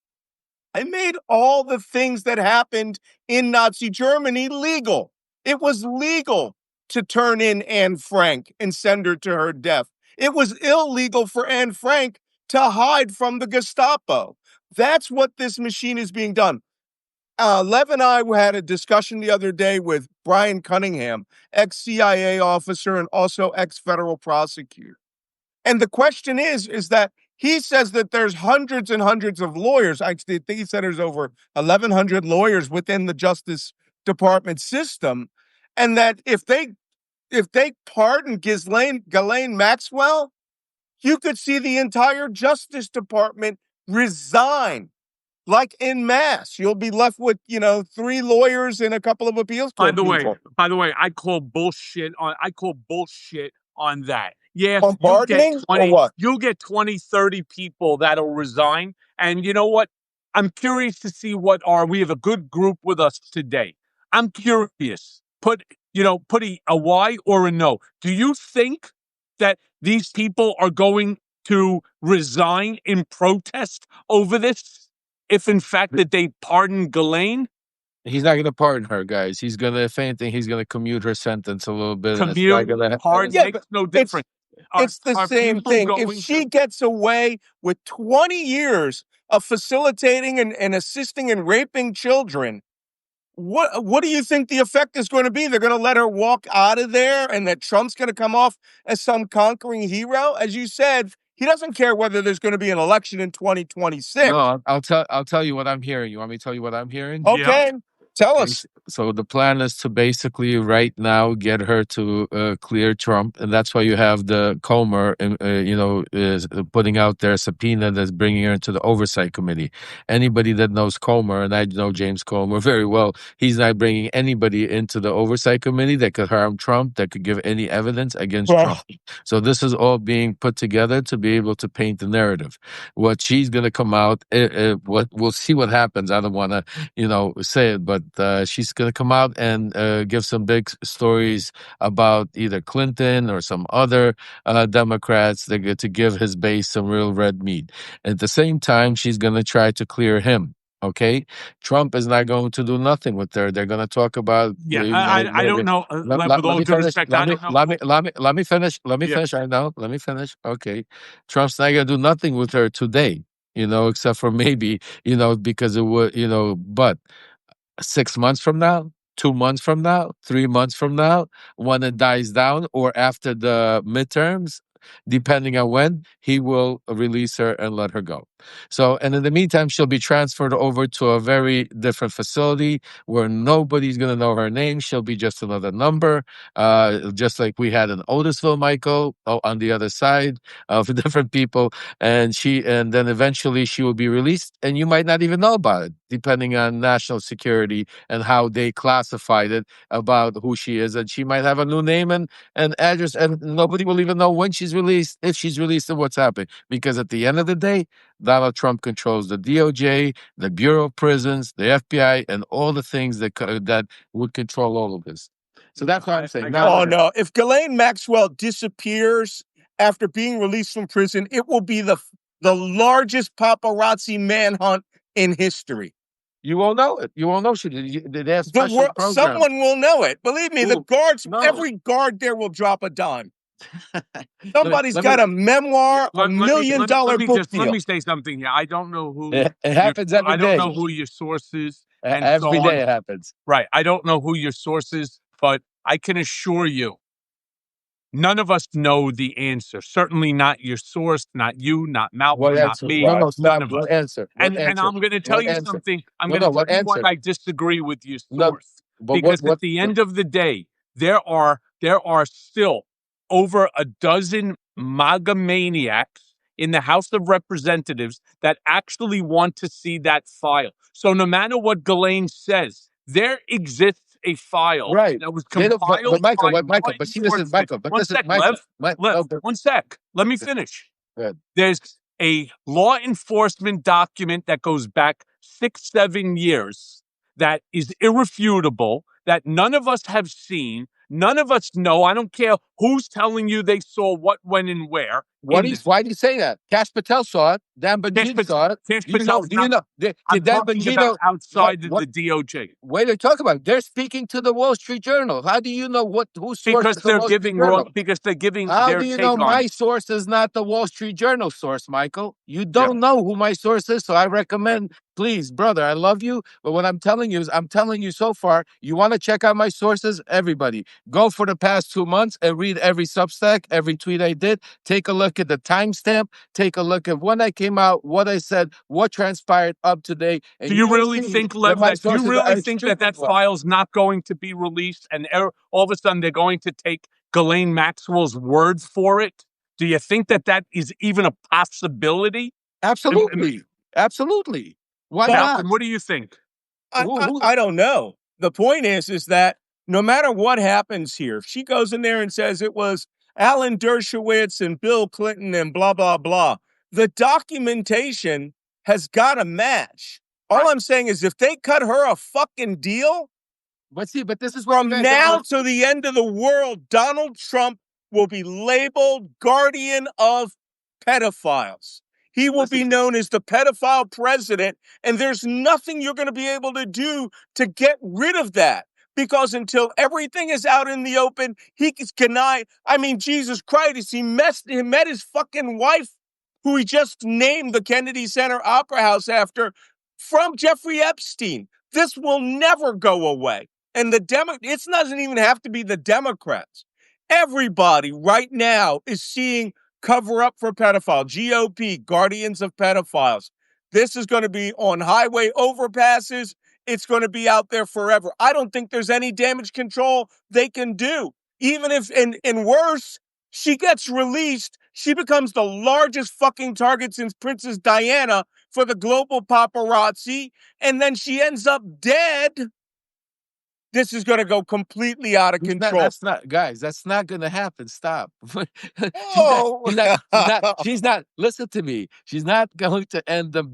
Speaker 1: I made all the things that happened in Nazi Germany legal. It was legal to turn in Anne Frank and send her to her death. It was illegal for Anne Frank to hide from the Gestapo. That's what this machine is being done. Lev and I had a discussion the other day with Brian Cunningham, ex-CIA officer and also ex-federal prosecutor. And the question is that he says that there's hundreds and hundreds of lawyers. I think he said there's over 1,100 lawyers within the Justice Department system, and that if they pardon Ghislaine Maxwell, you could see the entire Justice Department resign, like en masse. You'll be left with 3 lawyers and a couple of appeals
Speaker 2: By
Speaker 1: court
Speaker 2: the way,
Speaker 1: people.
Speaker 2: I call bullshit on that. Yeah,
Speaker 1: On pardoning or what?
Speaker 2: you'll get 20, 30 people that'll resign. And you know what? I'm curious to see we have a good group with us today. I'm curious. Put a Y or a no. Do you think that these people are going to resign in protest over this? If in fact that they pardon Ghislaine?
Speaker 3: He's not going to pardon her, guys. He's going to, if anything, he's going to commute her sentence a little bit. And it's not
Speaker 2: Commute,
Speaker 3: gonna,
Speaker 2: pardon,
Speaker 1: Yeah,
Speaker 2: makes
Speaker 1: but
Speaker 2: no difference.
Speaker 1: it's the same
Speaker 2: people
Speaker 1: thing. If
Speaker 2: going
Speaker 1: she
Speaker 2: to-
Speaker 1: gets away with 20 years of facilitating and assisting in raping children, what do you think the effect is going to be? They're going to let her walk out of there and that Trump's going to come off as some conquering hero? As you said, he doesn't care whether there's going to be an election in 2026.
Speaker 3: No, I'll tell you what I'm hearing. You want me to tell you what I'm hearing?
Speaker 1: Okay, tell us.
Speaker 3: So the plan is to basically right now get her to clear Trump, and that's why you have the Comer, is putting out their subpoena that's bringing her into the oversight committee. Anybody that knows Comer, and I know James Comer very well, he's not bringing anybody into the oversight committee that could harm Trump, that could give any evidence against Trump. So this is all being put together to be able to paint the narrative. What she's going to come out, what we'll see what happens. I don't want to, say it, but she's going to come out and give some big stories about either Clinton or some other Democrats that get to give his base some real red meat. At the same time, she's going to try to clear him. Okay, Trump is not going to do nothing with her. They're going to talk about.
Speaker 2: I don't know. With all due respect, I don't know.
Speaker 3: Let me finish. Let me finish. I know. Let me finish. Okay, Trump's not going to do nothing with her today. Except for maybe because it would but 6 months from now, 2 months from now, 3 months from now, when it dies down, or after the midterms, depending on when he will release her and let her go. So, and in the meantime, she'll be transferred over to a very different facility where nobody's going to know her name. She'll be just another number, just like we had in Otisville, Michael, on the other side of different people. And then eventually she will be released, and you might not even know about it, depending on national security and how they classified it about who she is. And she might have a new name and address, and nobody will even know when she's released, if she's released, and what's happening. Because at the end of the day, Donald Trump controls the DOJ, the Bureau of Prisons, the FBI, and all the things that would control all of this. So that's what I'm saying.
Speaker 1: Oh, no. If Ghislaine Maxwell disappears after being released from prison, it will be the largest paparazzi manhunt in history.
Speaker 3: You won't know it. You won't know she did. They have special programs.
Speaker 1: Someone will know it. Believe me, the guards, every guard there will drop a dime. Somebody's got a memoir, $1 million book deal.
Speaker 2: Let me say something here. I don't know who
Speaker 3: it happens every day.
Speaker 2: I don't know who your source is. And
Speaker 3: every
Speaker 2: so
Speaker 3: day it happens.
Speaker 2: Right. I don't know who your source is, but I can assure you, none of us know the answer. Certainly not your source, not you, not Malcolm, not me.
Speaker 3: None of us. Answer.
Speaker 2: And I'm going to tell you something. I'm going to tell you why I disagree with your source. Because at the end of the day, there are still over a dozen MAGA maniacs in the House of Representatives that actually want to see that file. So no matter what Ghislaine says, there exists a file that was compiled
Speaker 3: but she doesn't, Michael. But
Speaker 2: one sec, Lev, one sec. Let me finish. There's a law enforcement document that goes back 6-7 years that is irrefutable, that none of us have seen. None of us know. I don't care who's telling you they saw what, when, and where.
Speaker 3: Why do you say that? Cash Patel saw it. Dan Bongino saw it.
Speaker 2: Cash Patel.
Speaker 3: Do you know? Did Dan Bongino
Speaker 2: outside of the DOJ?
Speaker 3: Wait, they're talking about. They're speaking to the Wall Street Journal. How do you know whose source?
Speaker 2: Because they're giving wrong. Because they're giving.
Speaker 3: How do you know my source is not the Wall Street Journal source, Michael? You don't know who my source is, so I recommend. Please, brother, I love you, but what I'm telling you is, I'm telling you so far, you want to check out my sources? Everybody, go for the past 2 months and read every Substack, every tweet I did. Take a look at the timestamp. Take a look at when I came out, what I said, what transpired up to date.
Speaker 2: Do you really think, Lev, that file's not going to be released and all of a sudden they're going to take Ghislaine Maxwell's word for it? Do you think that is even a possibility?
Speaker 3: Absolutely. Absolutely. Why not?
Speaker 2: What do you think?
Speaker 1: I don't know. The point is that no matter what happens here, if she goes in there and says it was Alan Dershowitz and Bill Clinton and blah, blah, blah, the documentation has got to match. All I'm saying is if they cut her a fucking deal,
Speaker 3: but this is
Speaker 1: from now to the end of the world, Donald Trump will be labeled guardian of pedophiles. He will be known as the pedophile president, and there's nothing you're going to be able to do to get rid of that. Because until everything is out in the open, he can deny. I mean, Jesus Christ, he met his fucking wife, who he just named the Kennedy Center Opera House after, from Jeffrey Epstein. This will never go away. And it doesn't even have to be the Democrats. Everybody right now is seeing cover up for pedophile, GOP, guardians of pedophiles. This is going to be on highway overpasses. It's going to be out there forever. I don't think there's any damage control they can do. Even if, and worse, she gets released, she becomes the largest fucking target since Princess Diana for the global paparazzi, and then she ends up dead. This is going to go completely out of control.
Speaker 3: That's not going to happen. Stop. She's not, listen to me. She's not going to end up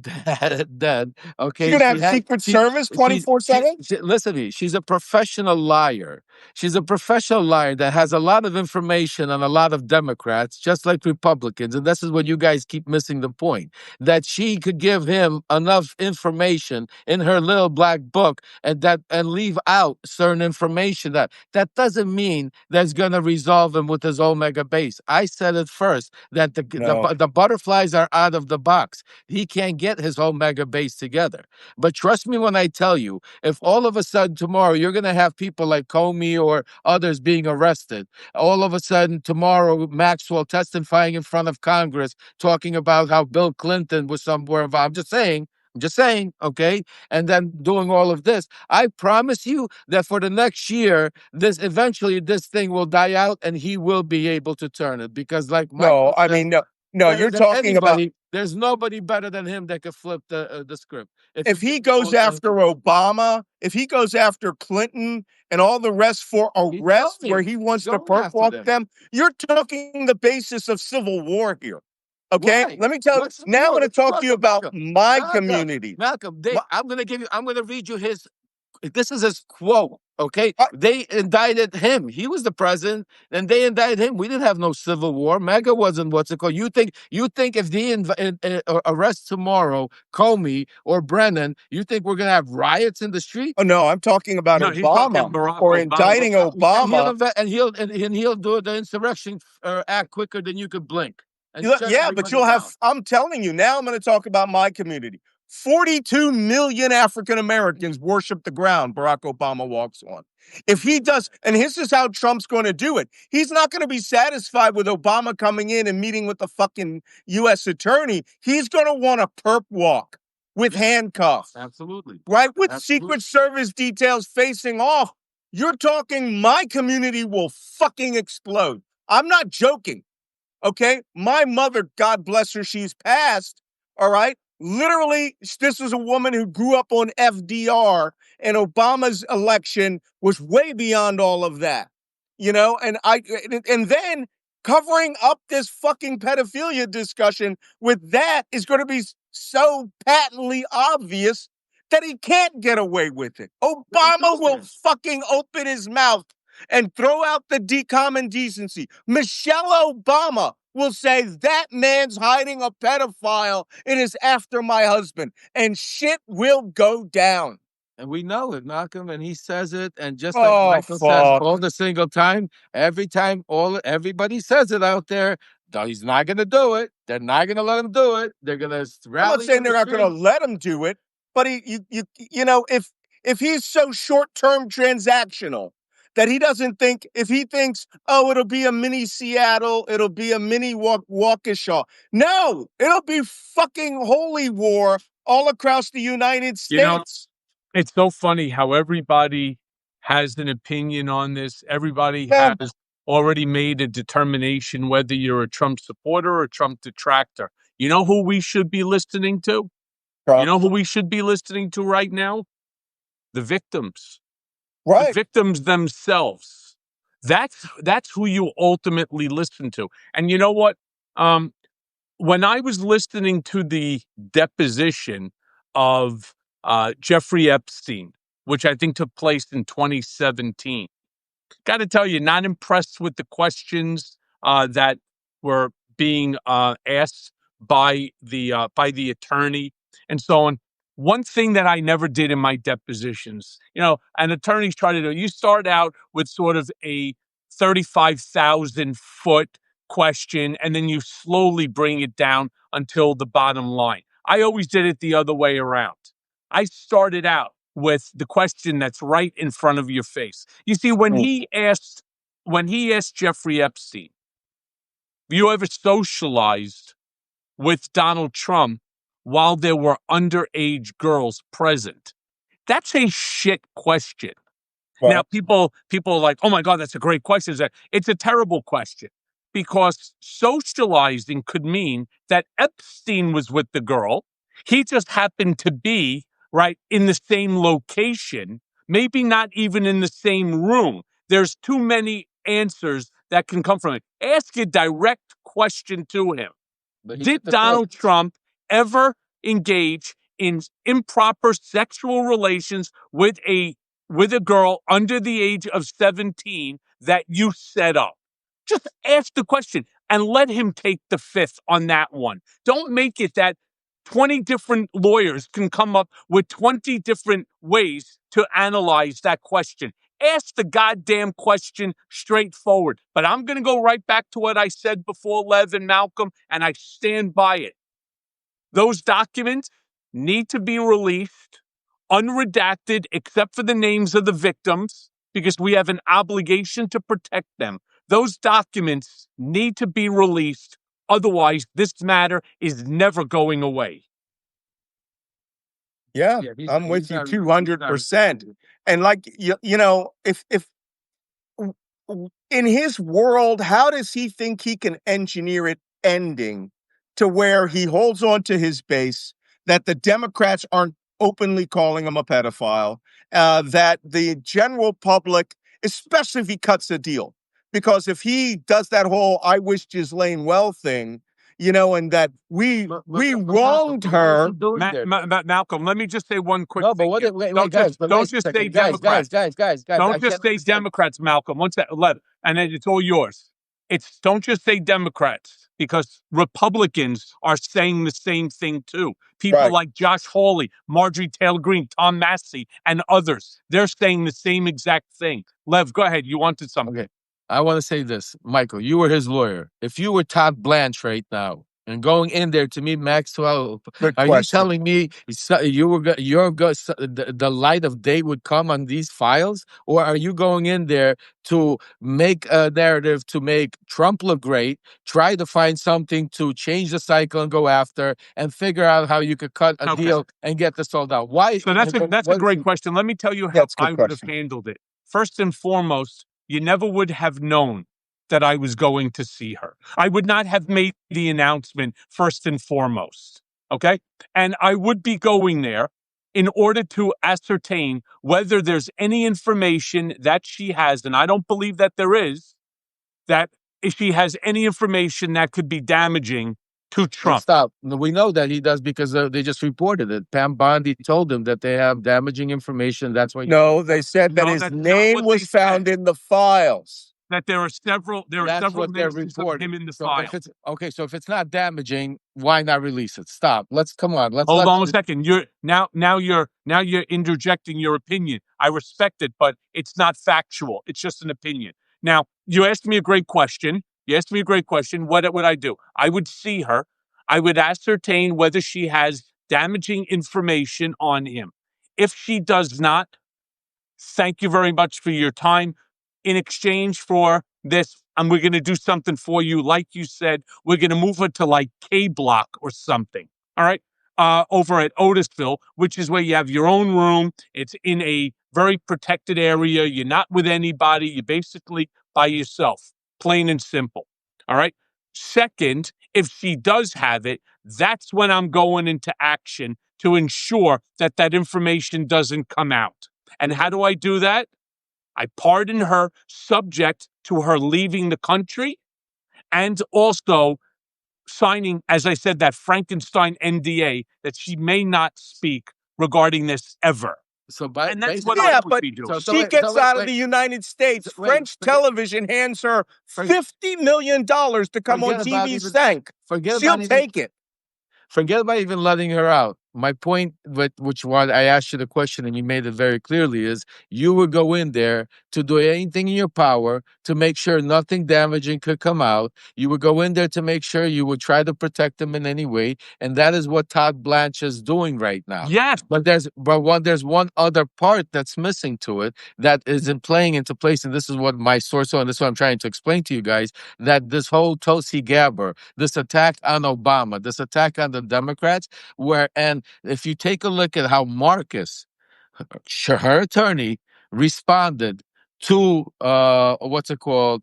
Speaker 3: dead. Okay.
Speaker 1: You're going to have Secret Service 24/7?
Speaker 3: Listen to me. She's a professional liar. She's a professional liar that has a lot of information on a lot of Democrats, just like Republicans. And this is what you guys keep missing the point, that she could give him enough information in her little black book and leave out certain information. That doesn't mean that's going to resolve him with his Omega base. I said it first, that the butterflies are out of the box. He can't get his Omega base together. But trust me when I tell you, if all of a sudden tomorrow you're going to have people like Cohen Comey or others being arrested. All of a sudden, tomorrow, Maxwell testifying in front of Congress, talking about how Bill Clinton was somewhere involved. I'm just saying, okay? And then doing all of this. I promise you that for the next year, eventually this thing will die out and he will be able to turn it. Because like Michael
Speaker 1: No, I
Speaker 3: said,
Speaker 1: mean, no, you're talking about
Speaker 3: there's nobody better than him that could flip the script.
Speaker 1: if he goes after Obama, if he goes after Clinton and all the rest for arrest where he wants to perp walk them, you're talking the basis of civil war here. Okay,
Speaker 3: Right.
Speaker 1: let me tell you. Now I'm going to talk to you about my community.
Speaker 3: Malcolm, I'm going to read you this is his quote. Okay, they indicted him. He was the president, and they indicted him. We didn't have no civil war. MAGA wasn't what's it called. You think if they arrest tomorrow Comey or Brennan, you think we're gonna have riots in the street?
Speaker 1: Oh no, I'm talking about Obama or indicting Obama,
Speaker 3: and he'll do the insurrection act quicker than you could blink.
Speaker 1: Yeah, but you'll have. I'm telling you now. I'm going to talk about my community. 42 million African Americans worship the ground Barack Obama walks on. If he does, and this is how Trump's going to do it, he's not going to be satisfied with Obama coming in and meeting with the fucking U.S. attorney. He's going to want a perp walk with handcuffs.
Speaker 3: Absolutely.
Speaker 1: Right? With Secret Service details facing off. You're talking my community will fucking explode. I'm not joking. Okay? My mother, God bless her, she's passed. All right? Literally, this was a woman who grew up on FDR, and Obama's election was way beyond all of that. You know, and then covering up this fucking pedophilia discussion with that is going to be so patently obvious that he can't get away with it. Obama will fucking open his mouth and throw out the common decency. Michelle Obama will say that man's hiding a pedophile and is after my husband, and shit will go down.
Speaker 3: And we know it, Malcolm, and he says it, and just like Michael says all the single time, every time, everybody says it out there. No, he's not going to do it. They're not going to let him do it. They're going to rally.
Speaker 1: I'm not saying they're not going to let him do it, but you know, if he's so short-term transactional that he doesn't think, if he thinks, oh, it'll be a mini Seattle, it'll be a mini Waukesha. No, it'll be fucking holy war all across the United States.
Speaker 2: You know, it's so funny how everybody has an opinion on this. Everybody has already made a determination whether you're a Trump supporter or a Trump detractor. You know who we should be listening to? You know who we should be listening to right now? The victims. Right. The victims themselves. That's who you ultimately listen to. And you know what? When I was listening to the deposition of Jeffrey Epstein, which I think took place in 2017, got to tell you, not impressed with the questions that were being asked by the attorney and so on. One thing that I never did in my depositions, you know, an attorney's try to do, you start out with sort of a 35,000 foot question, and then you slowly bring it down until the bottom line. I always did it the other way around. I started out with the question that's right in front of your face. You see, when he asked Jeffrey Epstein, you ever socialized with Donald Trump while there were underage girls present? That's a shit question. Right. Now, people are like, oh my God, that's a great question. It's a terrible question, because socializing could mean that Epstein was with the girl. He just happened to be right in the same location, maybe not even in the same room. There's too many answers that can come from it. Ask a direct question to him. Did Donald Trump ever engage in improper sexual relations with a girl under the age of 17 that you set up? Just ask the question and let him take the fifth on that one. Don't make it that 20 different lawyers can come up with 20 different ways to analyze that question. Ask the goddamn question straightforward. But I'm going to go right back to what I said before, Lev and Malcolm, and I stand by it. Those documents need to be released, unredacted, except for the names of the victims, because we have an obligation to protect them. Those documents need to be released. Otherwise, this matter is never going away.
Speaker 1: Yeah, I'm with you 200%. And like you know, if in his world, how does he think he can engineer it ending to where he holds on to his base, that the Democrats aren't openly calling him a pedophile, that the general public, especially if he cuts a deal, because if he does that whole "I wish Ghislaine well" thing, you know, and that we wronged her.
Speaker 2: Malcolm, let me just say one quick
Speaker 3: No, but
Speaker 2: thing.
Speaker 3: what?
Speaker 2: here.
Speaker 3: Wait,
Speaker 2: Don't
Speaker 3: guys,
Speaker 2: just say Democrats.
Speaker 3: guys. I
Speaker 2: Don't just
Speaker 3: can't
Speaker 2: say
Speaker 3: understand.
Speaker 2: Democrats, Malcolm. Once that, and then it's all yours. Don't just say Democrats, because Republicans are saying the same thing too. People
Speaker 1: Right.
Speaker 2: like Josh Hawley, Marjorie Taylor Greene, Tom Massey, and others. They're saying the same exact thing. Lev, go ahead. You wanted something.
Speaker 3: Okay. I want to say this, Michael. You were his lawyer. If you were Todd Blanche right now and going in there to meet Maxwell,
Speaker 1: Good
Speaker 3: are you
Speaker 1: question.
Speaker 3: telling me the light of day would come on these files, or are you going in there to make a narrative to make Trump look great, try to find something to change the cycle and go after, and figure out how you could cut a deal and get this all out? Why?
Speaker 2: So that's a great question. Let me tell you how
Speaker 1: That's a good
Speaker 2: I would have
Speaker 1: question.
Speaker 2: handled it. First and foremost, you never would have known that I was going to see her. I would not have made the announcement first and foremost. Okay. And I would be going there in order to ascertain whether there's any information that she has, and I don't believe that there is, that if she has any information that could be damaging to Trump.
Speaker 3: Stop. We know that he does because they just reported it. Pam Bondi told them that they have damaging information. That's why.
Speaker 1: No, they said that
Speaker 2: No,
Speaker 1: his
Speaker 2: that's not
Speaker 1: name
Speaker 2: what
Speaker 1: was
Speaker 2: they
Speaker 1: found
Speaker 2: said.
Speaker 1: in the files.
Speaker 2: That there are several
Speaker 3: What
Speaker 2: names of him in the
Speaker 3: So
Speaker 2: file.
Speaker 3: if it's okay, so if it's not damaging, why not release it? Stop. Come on. Let's
Speaker 2: Hold on a second. You're interjecting your opinion. I respect it, but it's not factual. It's just an opinion. Now, you asked me a great question. What would I do? I would see her. I would ascertain whether she has damaging information on him. If she does not, thank you very much for your time. In exchange for this, and we're going to do something for you. Like you said, we're going to move her to like K Block or something. All right. Over at Otisville, which is where you have your own room. It's in a very protected area. You're not with anybody. You're basically by yourself, plain and simple. All right. Second, if she does have it, that's when I'm going into action to ensure that that information doesn't come out. And how do I do that? I pardon her subject to her leaving the country and also signing, as I said, that Frankenstein NDA that she may not speak regarding this ever. And that's what I would be doing.
Speaker 1: She gets out of the United States. French television hands her $50 million to come on TV Stank. She'll take it.
Speaker 3: Forget about even letting her out. My point, which one I asked you the question and you made it very clearly, is you would go in there to do anything in your power to make sure nothing damaging could come out. You would go in there to make sure you would try to protect them in any way, and that is what Todd Blanche is doing right now.
Speaker 2: Yes,
Speaker 3: but there's one other part that's missing to it that isn't playing into place, and this is what my source on. This is what I'm trying to explain to you guys. That this whole Tulsi Gabbard, this attack on Obama, this attack on the Democrats, and if you take a look at how Marcus, her attorney, responded to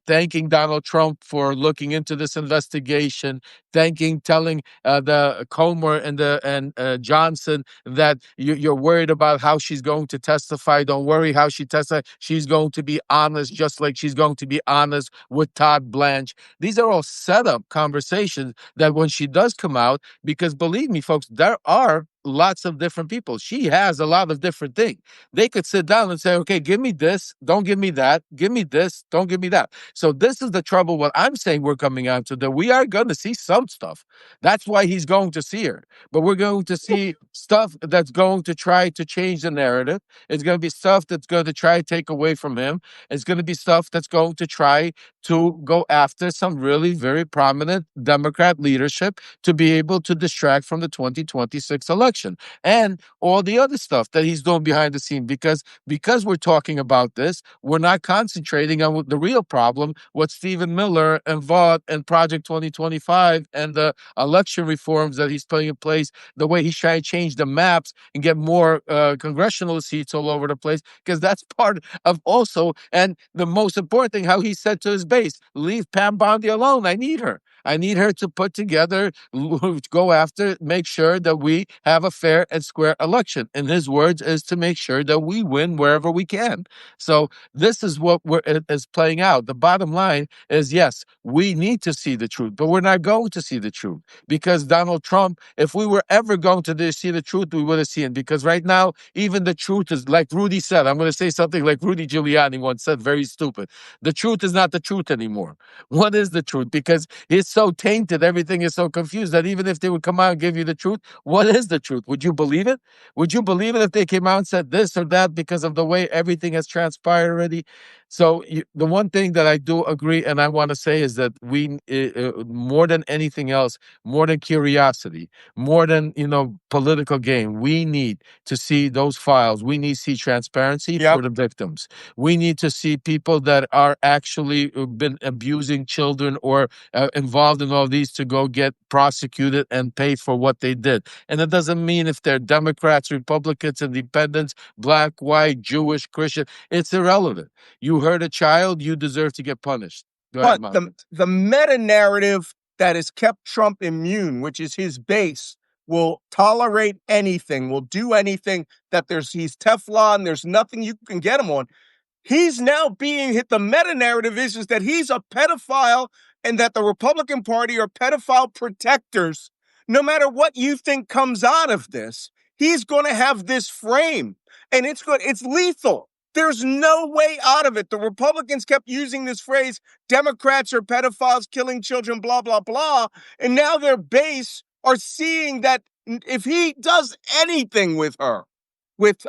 Speaker 3: thanking Donald Trump for looking into this investigation, telling the Comer and Johnson that you're worried about how she's going to testify. Don't worry how she testifies. She's going to be honest, just like she's going to be honest with Todd Blanche. These are all set up conversations that when she does come out, because believe me, folks, there are lots of different people. She has a lot of different things. They could sit down and say, okay, give me this, don't give me that, give me this, don't give me that. So this is the trouble. What I'm saying we're coming on to, that we are going to see some stuff. That's why he's going to see her. But we're going to see stuff that's going to try to change the narrative. It's going to be stuff that's going to try to take away from him. It's going to be stuff that's going to try to go after some really very prominent Democrat leadership to be able to distract from the 2026 election and all the other stuff that he's doing behind the scene. Because we're talking about this, we're not concentrating on the real problem, what Stephen Miller and Vaught and Project 2025 and the election reforms that he's putting in place, the way he's trying to change the maps and get more congressional seats all over the place, because that's part of also, and the most important thing, how he said to his base, leave Pam Bondi alone. I need her. I need her to put together, go after, make sure that we have a fair and square election. In his words, is to make sure that we win wherever we can. So this is what is playing out. The bottom line is, yes, we need to see the truth, but we're not going to see the truth because Donald Trump, if we were ever going to see the truth, we would have seen it. Because right now, even the truth is, like Rudy said, I'm going to say something like Rudy Giuliani once said, very stupid. The truth is not the truth anymore. What is the truth? Because it's so tainted, everything is so confused that even if they would come out and give you the truth, what is the truth? Would you believe it? Would you believe it if they came out and said this or that because of the way everything has transpired already? So the one thing that I do agree and I want to say is that we, more than anything else, more than curiosity, more than political game, we need to see those files. We need to see transparency for the victims. We need to see people that are actually been abusing children or involved in all these to go get prosecuted and pay for what they did. And it doesn't mean if they're Democrats, Republicans, Independents, black, white, Jewish, Christian. It's irrelevant. You hurt a child, you deserve to get punished. Go ahead,
Speaker 1: But the meta narrative that has kept Trump immune, which is his base, will tolerate anything, will do anything, that he's Teflon, there's nothing you can get him on. He's now being hit. The meta narrative is that he's a pedophile and that the Republican Party are pedophile protectors. No matter what you think comes out of this, he's going to have this frame, and it's lethal. There's no way out of it. The Republicans kept using this phrase, Democrats are pedophiles killing children, blah, blah, blah. And now their base are seeing that if he does anything with her, with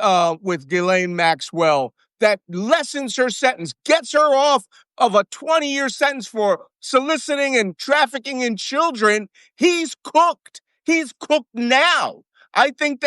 Speaker 1: Ghislaine Maxwell, that lessens her sentence, gets her off of a 20-year sentence for soliciting and trafficking in children, he's cooked. He's cooked now. I think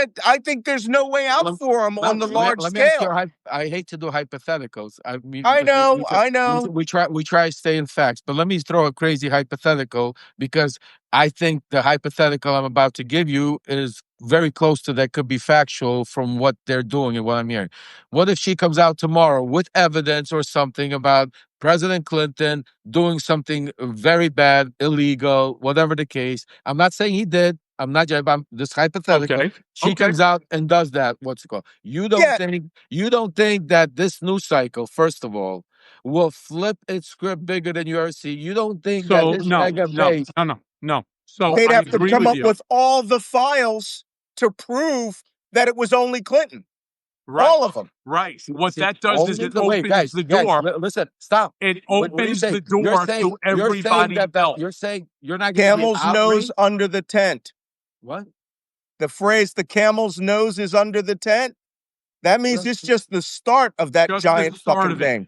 Speaker 1: there's no way out for him on the large scale.
Speaker 3: I hate to do hypotheticals. I mean,
Speaker 1: I know.
Speaker 3: We try to stay in facts, but let me throw a crazy hypothetical because I think the hypothetical I'm about to give you is very close to that could be factual from what they're doing and what I'm hearing. What if she comes out tomorrow with evidence or something about President Clinton doing something very bad, illegal, whatever the case? I'm not saying he did. I'm not. I'm this hypothetical.
Speaker 2: Okay.
Speaker 3: She comes out and does that. What's it called? You don't think that this news cycle, first of all, will flip its script bigger than you ever see? You don't think that this mega base?
Speaker 2: No. So
Speaker 1: They'd
Speaker 2: I
Speaker 1: have to
Speaker 2: agree
Speaker 1: come up
Speaker 2: you.
Speaker 1: with all the files to prove that it was only Clinton.
Speaker 2: Right.
Speaker 1: All of them.
Speaker 2: Right. What that does is it opens the
Speaker 3: guys,
Speaker 2: door.
Speaker 3: listen, stop.
Speaker 2: It
Speaker 3: What do you
Speaker 2: opens
Speaker 3: say?
Speaker 2: the door to everybody else.
Speaker 3: You're saying you're not going to be
Speaker 1: Camel's nose under the tent.
Speaker 3: What?
Speaker 1: The phrase "the camel's nose is under the tent." That means it's just the start of that giant fucking thing.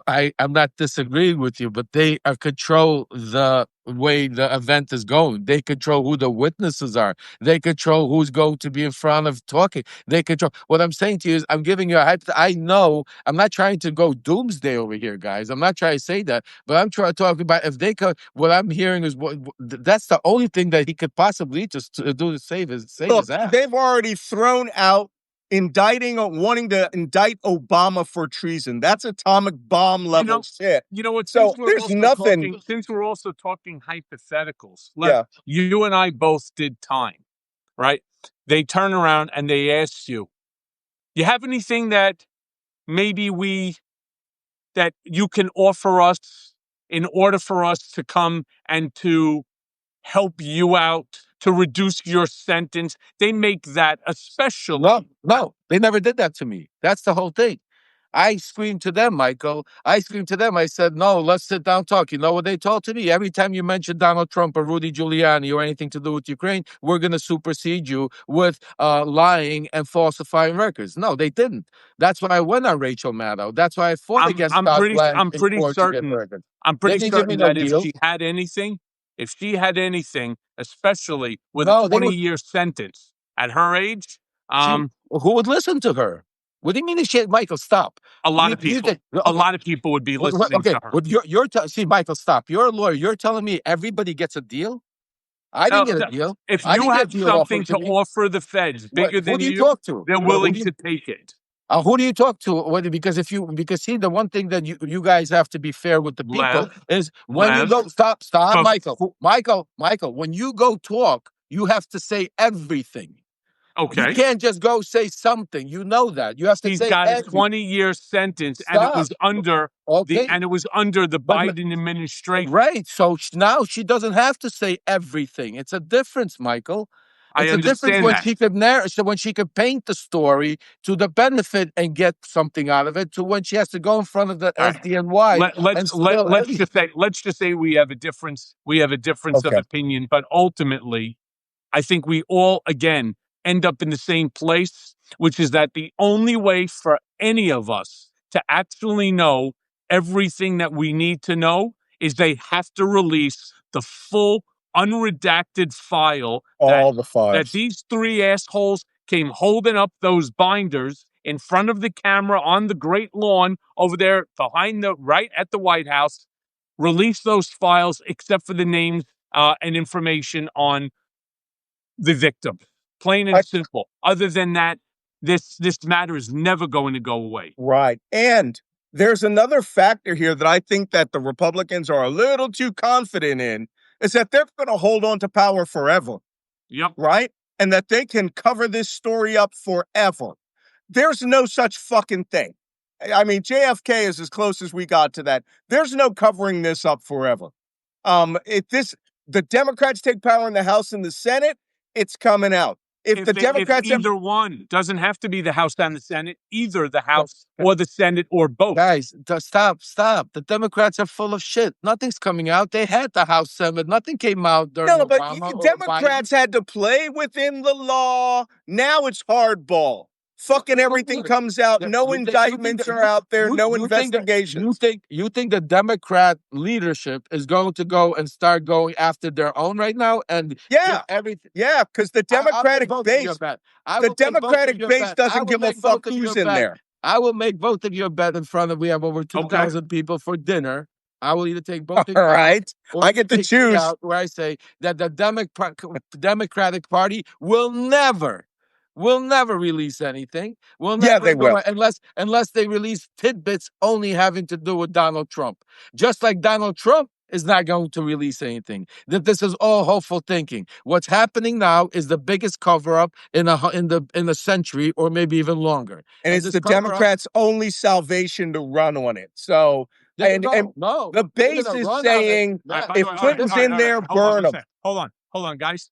Speaker 3: I'm not disagreeing with you, but they control the way the event is going. They control who the witnesses are. They control who's going to be in front of talking. They control. What I'm saying to you is, I'm giving you a hypothetical. I know I'm not trying to go doomsday over here, guys. I'm not trying to say that, but I'm trying to talk about if they could. What I'm hearing is that's the only thing that he could possibly just do to save his ass.
Speaker 1: They've already thrown out wanting to indict Obama for treason. That's atomic bomb level shit.
Speaker 2: You know what?
Speaker 1: So there's nothing.
Speaker 2: Since we're also talking hypotheticals,
Speaker 1: Yeah.
Speaker 2: You and I both did time, right? They turn around and they ask you have anything that maybe that you can offer us in order for us to come and to help you out, to reduce your sentence? They make that especially.
Speaker 3: No, they never did that to me. That's the whole thing. I screamed to them, Michael. I screamed to them. I said, no, let's sit down, talk. You know what they told to me? Every time you mention Donald Trump or Rudy Giuliani or anything to do with Ukraine, we're going to supersede you with lying and falsifying records. No, they didn't. That's why I went on Rachel Maddow. That's why I fought against Todd Blanche
Speaker 2: I'm
Speaker 3: in
Speaker 2: pretty
Speaker 3: court to get
Speaker 2: certain.
Speaker 3: records.
Speaker 2: I'm
Speaker 3: They
Speaker 2: pretty
Speaker 3: didn't give me
Speaker 2: certain
Speaker 3: no
Speaker 2: that
Speaker 3: deal.
Speaker 2: if she had anything, especially with
Speaker 3: No,
Speaker 2: a
Speaker 3: they would.
Speaker 2: 20-year sentence at her age,
Speaker 3: Who would listen to her? What do you mean? Shit, Michael, stop.
Speaker 2: a lot of people, a lot of people would be listening
Speaker 3: Okay,
Speaker 2: to her.
Speaker 3: well, see, Michael, stop. You're a lawyer. You're telling me everybody gets a deal? I
Speaker 2: No,
Speaker 3: didn't get a
Speaker 2: no,
Speaker 3: deal.
Speaker 2: if
Speaker 3: I
Speaker 2: you
Speaker 3: didn't get a
Speaker 2: have
Speaker 3: deal
Speaker 2: something
Speaker 3: offered
Speaker 2: to
Speaker 3: to me.
Speaker 2: offer the feds bigger
Speaker 3: Who
Speaker 2: than
Speaker 3: do you
Speaker 2: you,
Speaker 3: talk to?
Speaker 2: they're
Speaker 3: Who
Speaker 2: willing
Speaker 3: do you-
Speaker 2: to take it.
Speaker 3: Who do you talk to? Because see, the one thing that you guys have to be fair with the people
Speaker 2: Lev,
Speaker 3: is when you
Speaker 2: Lev,
Speaker 3: go stop,
Speaker 2: for-
Speaker 3: Michael. When you go talk, you have to say everything. You
Speaker 2: okay,
Speaker 3: can't just go say something. You know that. You have to
Speaker 2: he's
Speaker 3: say
Speaker 2: got a
Speaker 3: everything.
Speaker 2: 20-year sentence, and it was
Speaker 3: Stop.
Speaker 2: under
Speaker 3: Okay.
Speaker 2: the Biden administration.
Speaker 3: Right. So now she doesn't have to say everything. It's a difference, Michael.
Speaker 2: I
Speaker 3: It's a difference
Speaker 2: understand
Speaker 3: when
Speaker 2: that.
Speaker 3: she could when she could paint the story to the benefit and get something out of it, to when she has to go in front of the
Speaker 2: All right.
Speaker 3: SDNY.
Speaker 2: Let's just say we have a difference. We have a difference of
Speaker 3: Okay.
Speaker 2: opinion, but ultimately, I think we all again end up in the same place, which is that the only way for any of us to actually know everything that we need to know is they have to release the full unredacted file
Speaker 1: All the
Speaker 2: that
Speaker 1: files.
Speaker 2: these three assholes came holding up those binders in front of the camera on the great lawn over there right at the White House. Release those files except for the names and information on the victim. Plain and simple. Other than that, this matter is never going to go away.
Speaker 1: Right. And there's another factor here that I think that the Republicans are a little too confident in, is that they're going to hold on to power forever.
Speaker 2: Yep.
Speaker 1: Right? And that they can cover this story up forever. There's no such fucking thing. I mean, JFK is as close as we got to that. There's no covering this up forever. The Democrats take power in the House and the Senate, it's coming out. If
Speaker 2: either one doesn't have to be the House and the Senate, either the House or the Senate or both.
Speaker 3: Guys, stop. The Democrats are full of shit. Nothing's coming out. They had the House Senate. Nothing came out during Obama or
Speaker 1: Democrats
Speaker 3: Biden.
Speaker 1: had to play within the law. Now it's hardball. Fucking everything comes out. No indictments are out there. No investigations.
Speaker 3: You think the Democrat leadership is going to go and start going after their own right now? And everything.
Speaker 1: Yeah, because the Democratic base doesn't give a fuck who's in there.
Speaker 3: I will make both of you a bet in front of. We have over 2,000 people for dinner. I will either take both of you.
Speaker 1: All right. I get to choose.
Speaker 3: Where I say that the Democratic Party will never release anything.
Speaker 1: They will.
Speaker 3: Unless they release tidbits only having to do with Donald Trump. Just like Donald Trump is not going to release anything. That this is all hopeful thinking. What's happening now is the biggest cover-up in a century or maybe even longer.
Speaker 1: And it's the Democrats' only salvation to run on it. So the base is saying if Clinton's in there, burn them.
Speaker 2: Hold on, guys.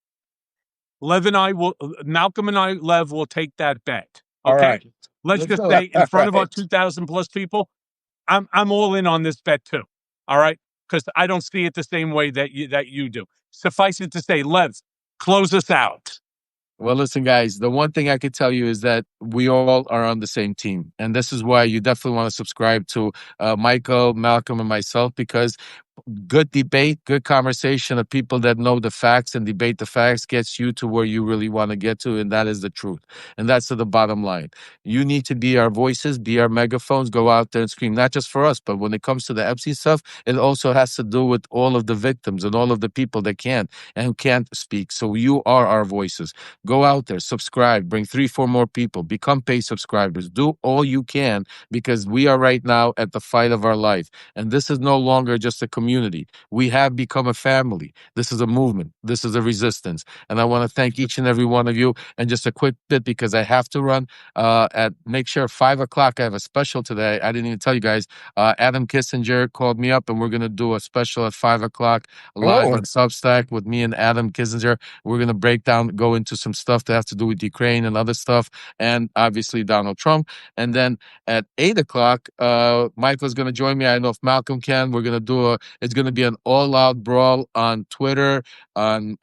Speaker 2: Malcolm and I, Lev, will take that bet. Okay.
Speaker 1: All right.
Speaker 2: Let's just say in front of our 2,000 plus people, I'm all in on this bet too. All right. Because I don't see it the same way that you do. Suffice it to say, Lev, close us out.
Speaker 3: Well, listen, guys, the one thing I could tell you is that we all are on the same team. And this is why you definitely want to subscribe to Michael, Malcolm, and myself, because good debate, good conversation of people that know the facts and debate the facts gets you to where you really want to get to, and that is the truth. And that's the bottom line. You need to be our voices, be our megaphones, go out there and scream, not just for us, but when it comes to the Epstein stuff, it also has to do with all of the victims and all of the people that can't speak. So you are our voices. Go out there, subscribe, bring 3-4 more people, become paid subscribers, do all you can, because we are right now at the fight of our life. And this is no longer just a community community. We have become a family. This is a movement. This is a resistance. And I want to thank each and every one of you. And just a quick bit, because I have to run, make sure 5 o'clock, I have a special today. I didn't even tell you guys. Adam Kissinger called me up, and we're going to do a special at 5 o'clock live on Substack with me and Adam Kissinger. We're going to go into some stuff that has to do with Ukraine and other stuff, and obviously Donald Trump. And then at 8 o'clock, Michael's going to join me. I don't know if Malcolm can. We're going to do it's going to be an all-out brawl on Twitter, on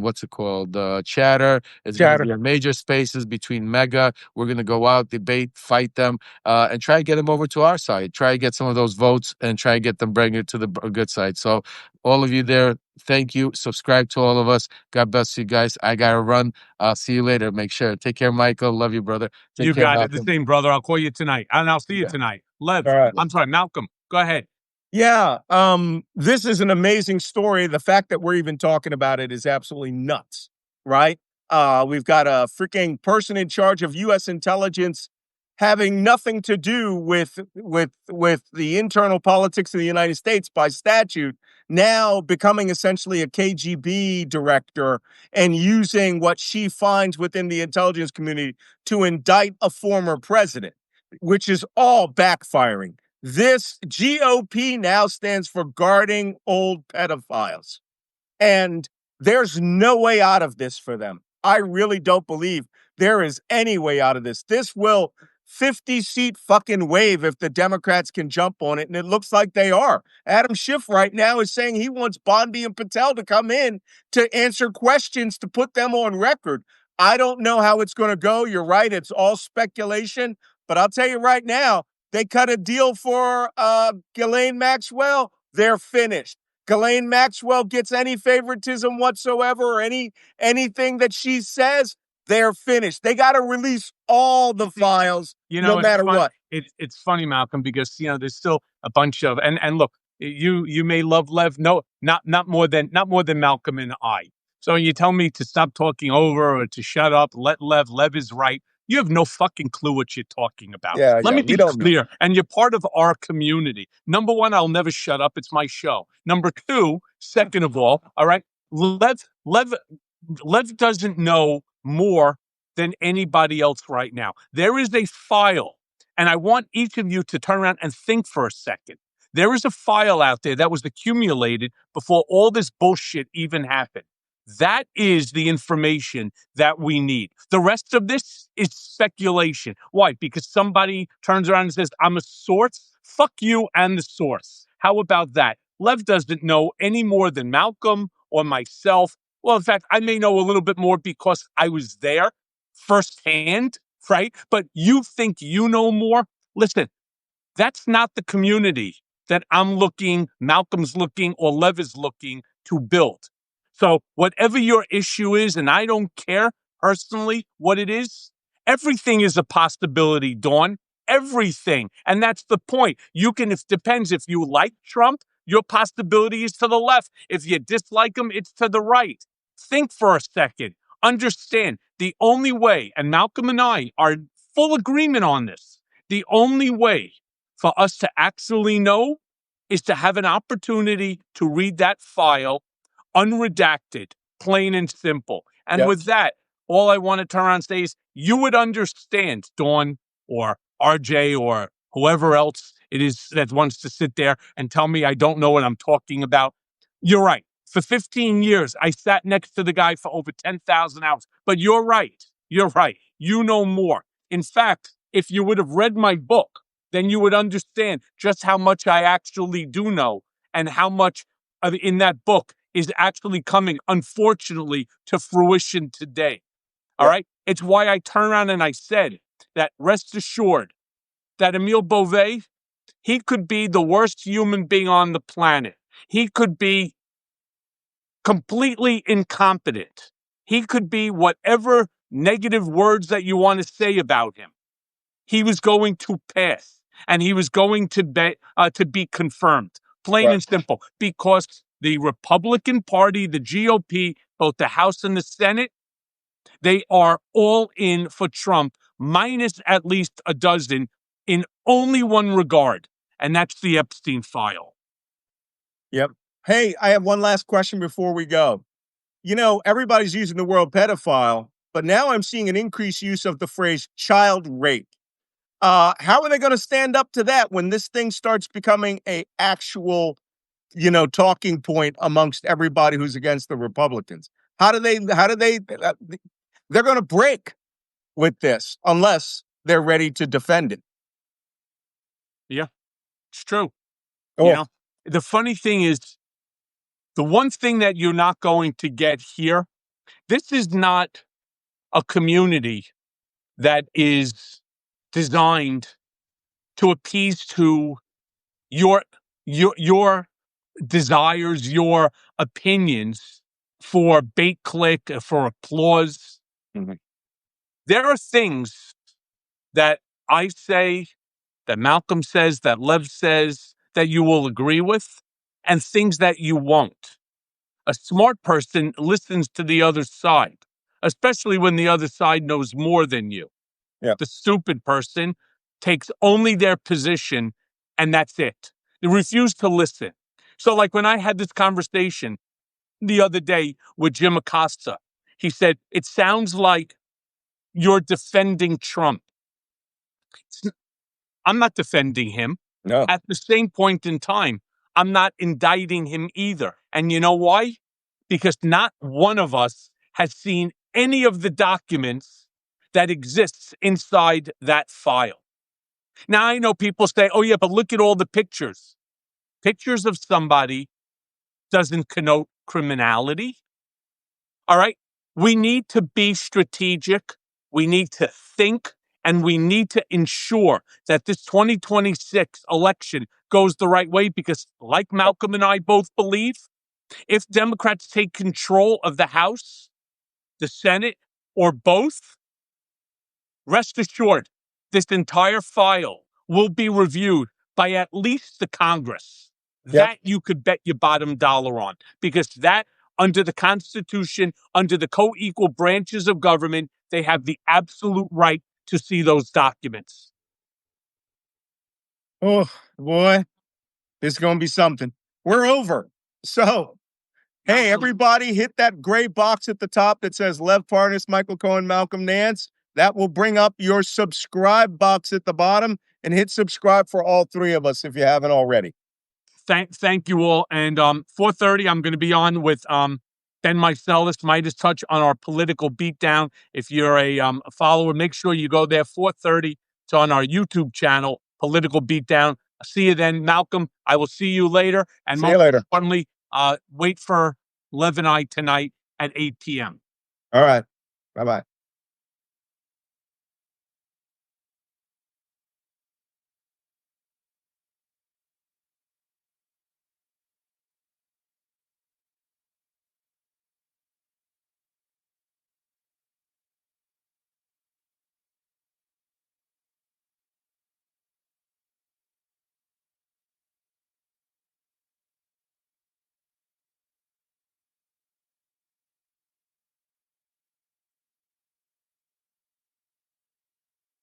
Speaker 3: what's it called, Chatter. It's going to be in major spaces between Mega. We're going to go out, debate, fight them, and try to get them over to our side. Try to get some of those votes and try to get them bring it to the good side. So all of you there, thank you. Subscribe to all of us. God bless you guys. I got to run. I'll see you later. Make sure. Take care, Michael. Love you, brother.
Speaker 2: You got it. The same, brother. I'll call you tonight, and I'll see you tonight. Lev, I'm sorry, Malcolm. Go ahead.
Speaker 1: Yeah, this is an amazing story. The fact that we're even talking about it is absolutely nuts, right? We've got a freaking person in charge of U.S. intelligence having nothing to do with the internal politics of the United States by statute, now becoming essentially a KGB director and using what she finds within the intelligence community to indict a former president, which is all backfiring. This GOP now stands for guarding old pedophiles. And there's no way out of this for them. I really don't believe there is any way out of this. This will 50-seat fucking wave if the Democrats can jump on it, and it looks like they are. Adam Schiff right now is saying he wants Bondi and Patel to come in to answer questions to put them on record. I don't know how it's going to go. You're right. It's all speculation. But I'll tell you right now, they cut a deal for Ghislaine Maxwell. They're finished. Ghislaine Maxwell gets any favoritism whatsoever or anything that she says, they're finished. They got to release all the files, no matter what.
Speaker 2: It's funny, Malcolm, because there's still a bunch of and look, you may love Lev, no, not more than Malcolm and I. So you tell me to stop talking over or to shut up, let Lev. Lev is right. You have no fucking clue what you're talking about. Let me be clear. And you're part of our community. Number one, I'll never shut up. It's my show. Number two, second of all right, Lev doesn't know more than anybody else right now. There is a file, and I want each of you to turn around and think for a second. There is a file out there that was accumulated before all this bullshit even happened. That is the information that we need. The rest of this is speculation. Why? Because somebody turns around and says, I'm a source. Fuck you and the source. How about that? Lev doesn't know any more than Malcolm or myself. Well, in fact, I may know a little bit more because I was there firsthand, right? But you think you know more? Listen, that's not the community that I'm looking, Malcolm's looking, or Lev is looking to build. So whatever your issue is, and I don't care personally what it is, everything is a possibility, Dawn. Everything. And that's the point. It depends. If you like Trump, your possibility is to the left. If you dislike him, it's to the right. Think for a second. Understand the only way, and Malcolm and I are in full agreement on this, the only way for us to actually know is to have an opportunity to read that file unredacted, plain and simple. And with that, all I want to turn around and say is you would understand, Dawn or RJ or whoever else it is that wants to sit there and tell me I don't know what I'm talking about. You're right. For 15 years, I sat next to the guy for over 10,000 hours. But you're right. You're right. You know more. In fact, if you would have read my book, then you would understand just how much I actually do know and how much in that book is actually coming, unfortunately, to fruition today. All right? It's why I turned around and I said that rest assured that Emile Beauvais, he could be the worst human being on the planet. He could be completely incompetent. He could be whatever negative words that you want to say about him. He was going to pass, and he was going to be confirmed, plain and simple, because the Republican Party, the GOP, both the House and the Senate, they are all in for Trump, minus at least a dozen in only one regard, and that's the Epstein file.
Speaker 1: Yep. Hey, I have one last question before we go. You know, everybody's using the word pedophile, but now I'm seeing an increased use of the phrase child rape. How are they going to stand up to that when this thing starts becoming a actual, talking point amongst everybody who's against the Republicans? They're going to break with this unless they're ready to defend it.
Speaker 2: Yeah, it's true.
Speaker 1: Oh.
Speaker 2: You know, the funny thing is, the one thing that you're not going to get here, this is not a community that is designed to appease to your desires, your opinions for bait click, for applause.
Speaker 1: Mhm.
Speaker 2: There are things that I say, that Malcolm says, that Lev says, that you will agree with, and things that you won't. A smart person listens to the other side, especially when the other side knows more than you.
Speaker 1: Yeah.
Speaker 2: The stupid person takes only their position, and that's it. They refuse to listen. So, like when I had this conversation the other day with Jim Acosta, he said, "It sounds like you're defending Trump." I'm not defending him.
Speaker 1: No.
Speaker 2: At the same point in time, I'm not indicting him either. And you know why? Because not one of us has seen any of the documents that exists inside that file. Now, I know people say, oh, yeah, but look at all the pictures. Pictures of somebody doesn't connote criminality. All right. We need to be strategic. We need to think, and we need to ensure that this 2026 election goes the right way, because, like Malcolm and I both believe, if Democrats take control of the House, the Senate, or both, rest assured, this entire file will be reviewed by at least the Congress.
Speaker 1: Yep.
Speaker 2: That you could bet your bottom dollar on, because that, under the Constitution, under the co-equal branches of government, they have the absolute right to see those documents.
Speaker 1: Oh, boy, this is going to be something. We're over. So, hey, everybody, hit that gray box at the top that says Lev Parnas, Michael Cohen, Malcolm Nance. That will bring up your subscribe box at the bottom, and hit subscribe for all three of us if you haven't already.
Speaker 2: Thank you all. And 4:30, I'm going to be on with Ben Meiselas, Midas Touch, on our political beatdown. If you're a follower, make sure you go there. 4:30. It's on our YouTube channel, Political Beatdown. I'll see you then, Malcolm. I will see you later. And
Speaker 1: See you later.
Speaker 2: Importantly, wait for Lev and I tonight at 8 p.m.
Speaker 1: All right. Bye-bye.